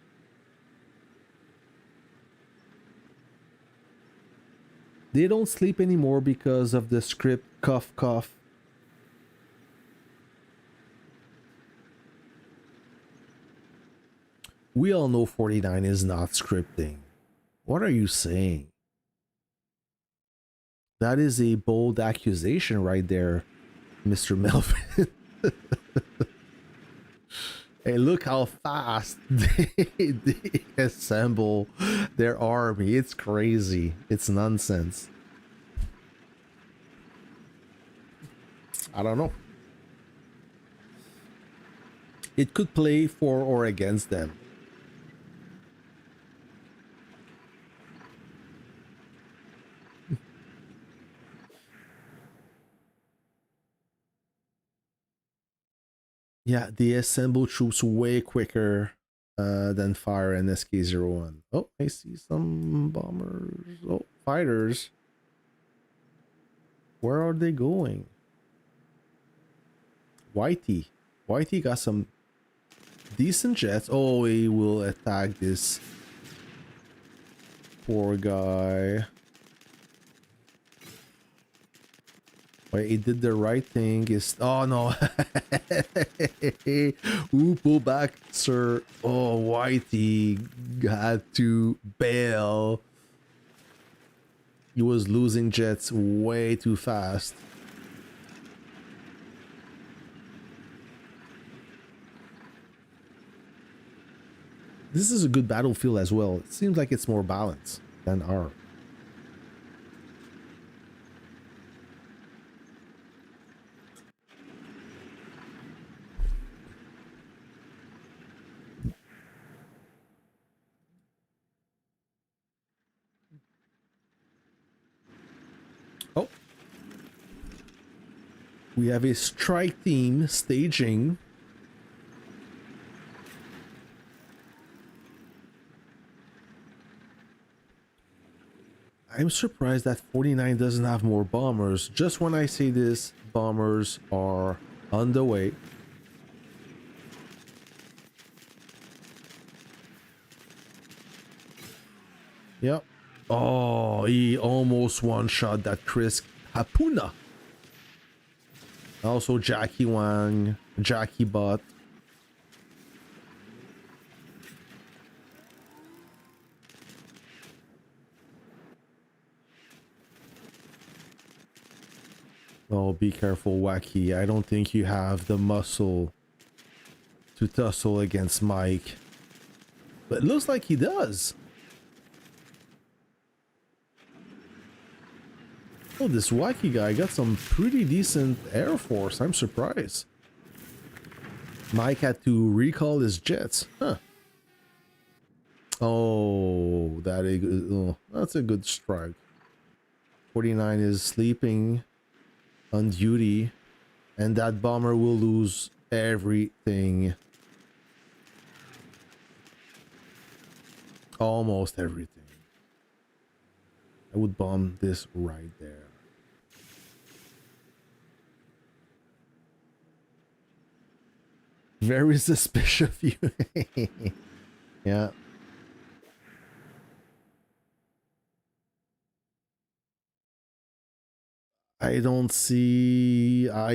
They don't sleep anymore because of the script cough cough. We all know 49 is not scripting. What are you saying? That is a bold accusation right there, Mr. Melvin. Hey, look how fast they assemble their army. It's crazy. It's nonsense. I don't know. It could play for or against them. Yeah, they assemble troops way quicker than fire and SK-01. Oh, I see some bombers. Oh, fighters. Where are they going? Whitey. Whitey got some decent jets. Oh, he will attack this poor guy. Wait, he did the right thing. Is oh no. Ooh, pull back, sir. Oh, Whitey had to bail. He was losing jets way too fast. This is a good battlefield as well. It seems like it's more balanced than our. Oh. We have a strike team staging. I'm surprised that 49 doesn't have more bombers. Just when I say this, bombers are on the way. Yep. Oh, he almost one-shot that Chris Hapuna. Also Jackie Wang, Jackie Bot. Oh, be careful, Wacky. I don't think you have the muscle to tussle against Mike. But it looks like he does. Oh, this Wacky guy got some pretty decent air force. I'm surprised. Mike had to recall his jets. Huh. Oh, that's a good strike. 49 is sleeping on duty, and that bomber will lose everything. Almost everything. I would bomb this right there. Very suspicious of you. Yeah. I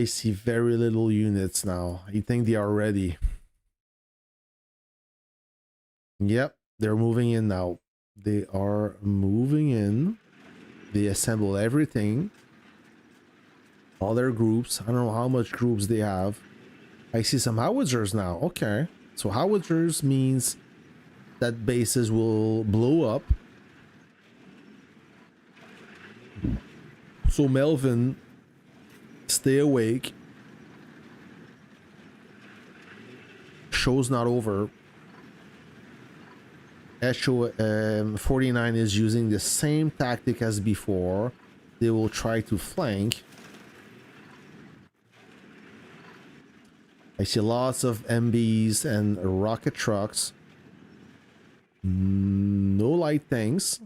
see very little units now. I think they are ready. Yep, they're moving in now. They are moving in. They assemble everything. All their groups. I don't know how much groups they have. I see some howitzers now. Okay. So howitzers means that bases will blow up. So Melvin, stay awake. Show's not over. Echo 49 is using the same tactic as before. They will try to flank. I see lots of MBs and rocket trucks. No light tanks.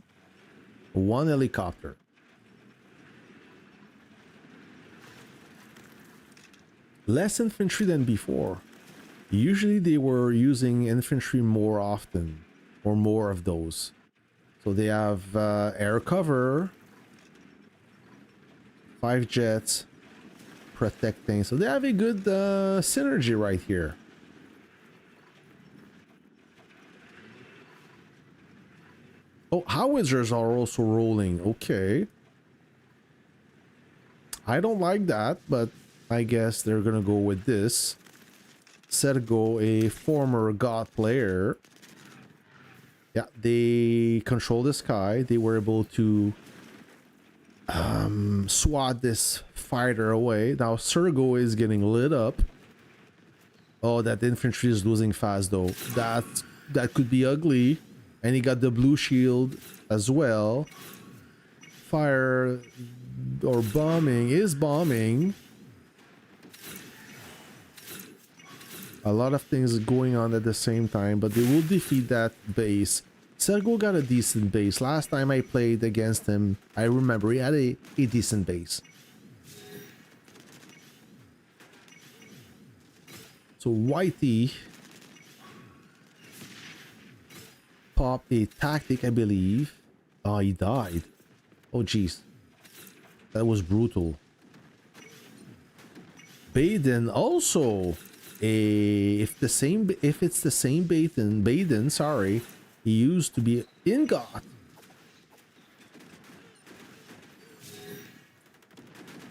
One helicopter. Less infantry than before. Usually they were using infantry more often, or more of those. So they have air cover, 5 jets, protecting. So they have a good synergy right here. Oh, howitzers are also rolling. Okay. I don't like that, but I guess they're gonna go with this. Sergo, a former God player. Yeah, they control the sky. They were able to swat this fighter away. Now Sergo is getting lit up. Oh, that infantry is losing fast though. That could be ugly. And he got the blue shield as well. Fire or bombing is bombing. A lot of things going on at the same time, but they will defeat that base. Sergo got a decent base. Last time I played against him, I remember he had a decent base. So Whitey popped a tactic, I believe. Oh, he died. Oh, jeez. That was brutal. Baden also... if it's the same Baden, sorry, he used to be in God.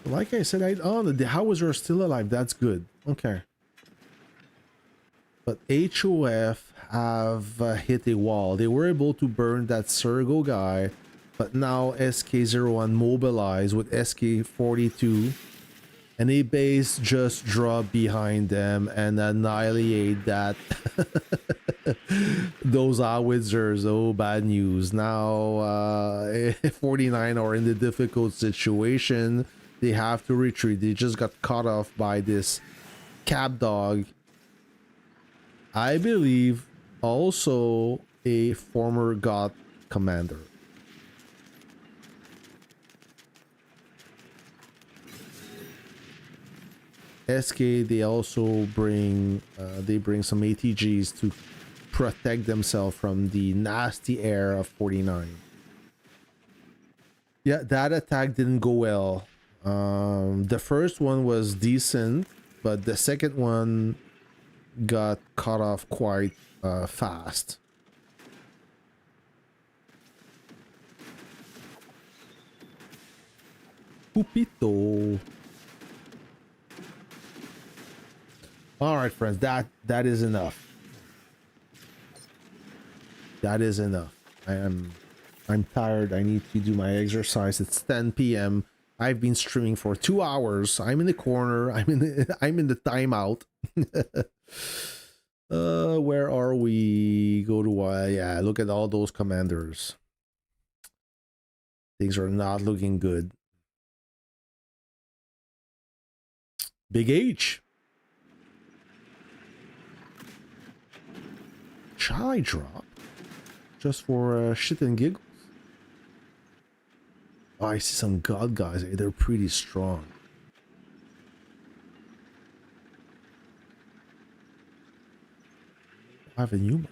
Like I said, the howitzers are still alive. That's good. Okay. But HOF have hit a wall. They were able to burn that Sergo guy, but now SK01 mobilized with SK42. And a base just drop behind them and annihilate that those howitzers. Oh, bad news. Now 49 are in the difficult situation. They have to retreat. They just got cut off by this cap dog. I believe also a former God commander. SK, they also bring some ATGs to protect themselves from the nasty air of 49. Yeah, that attack didn't go well. The first one was decent, but the second one got cut off quite fast. Pupito. All right, friends, that is enough. That is enough. I'm tired. I need to do my exercise. It's 10 p.m. I've been streaming for 2 hours. I'm in the corner. I'm in the timeout. Where are we? Go to yeah, look at all those commanders. Things are not looking good. Big H. Shall I drop? Just for shit and giggles? Oh, I see some god guys. They're pretty strong. I have a human.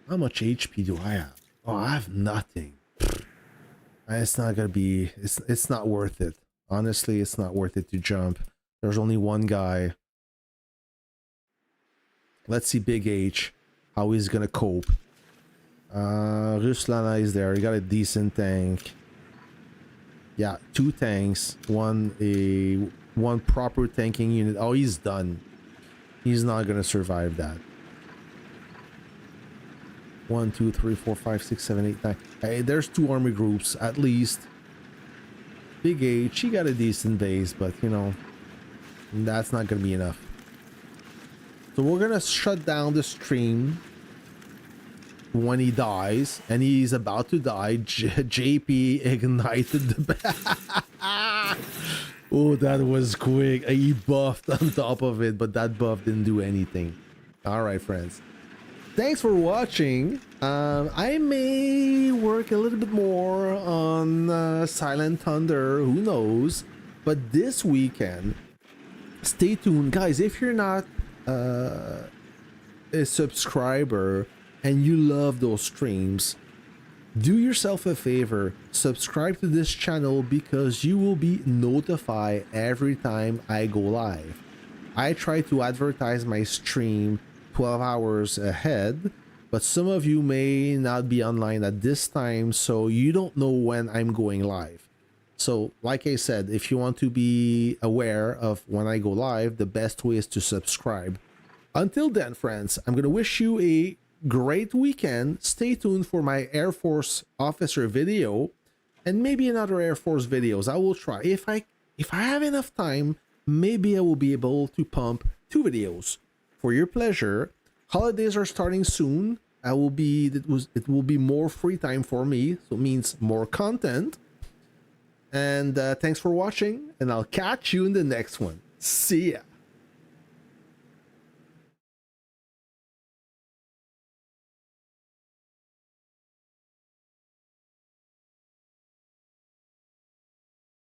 How much HP do I have? Oh, I have nothing. It's not gonna be... It's not worth it. Honestly, it's not worth it to jump. There's only one guy. Let's see Big H, how he's gonna cope. Ruslana is there. He got a decent tank. Yeah, 2 tanks. One proper tanking unit. Oh, he's done. He's not gonna survive that. 1, 2, 3, 4, 5, 6, 7, 8, 9. Hey, there's 2 army groups at least. Big H, she got a decent base, but you know, that's not gonna be enough. So we're gonna shut down the stream when he dies, and he's about to die. JP ignited the oh, that was quick. He buffed on top of it, but that buff didn't do anything. All right, friends, thanks for watching. I may work a little bit more on Silent Thunder, who knows, but this weekend, stay tuned, guys. If you're not a subscriber and you love those streams, do yourself a favor, subscribe to this channel, because you will be notified every time I go live. I try to advertise my stream 12 hours ahead, but some of you may not be online at this time, so you don't know when I'm going live. So like I said, if you want to be aware of when I go live, the best way is to subscribe. Until then, friends, I'm going to wish you a great weekend. Stay tuned for my Air Force officer video and maybe another Air Force videos. I will try. If I have enough time, maybe I will be able to pump 2 videos for your pleasure. Holidays are starting soon. It will be more free time for me, so it means more content. And thanks for watching, and I'll catch you in the next one. See ya.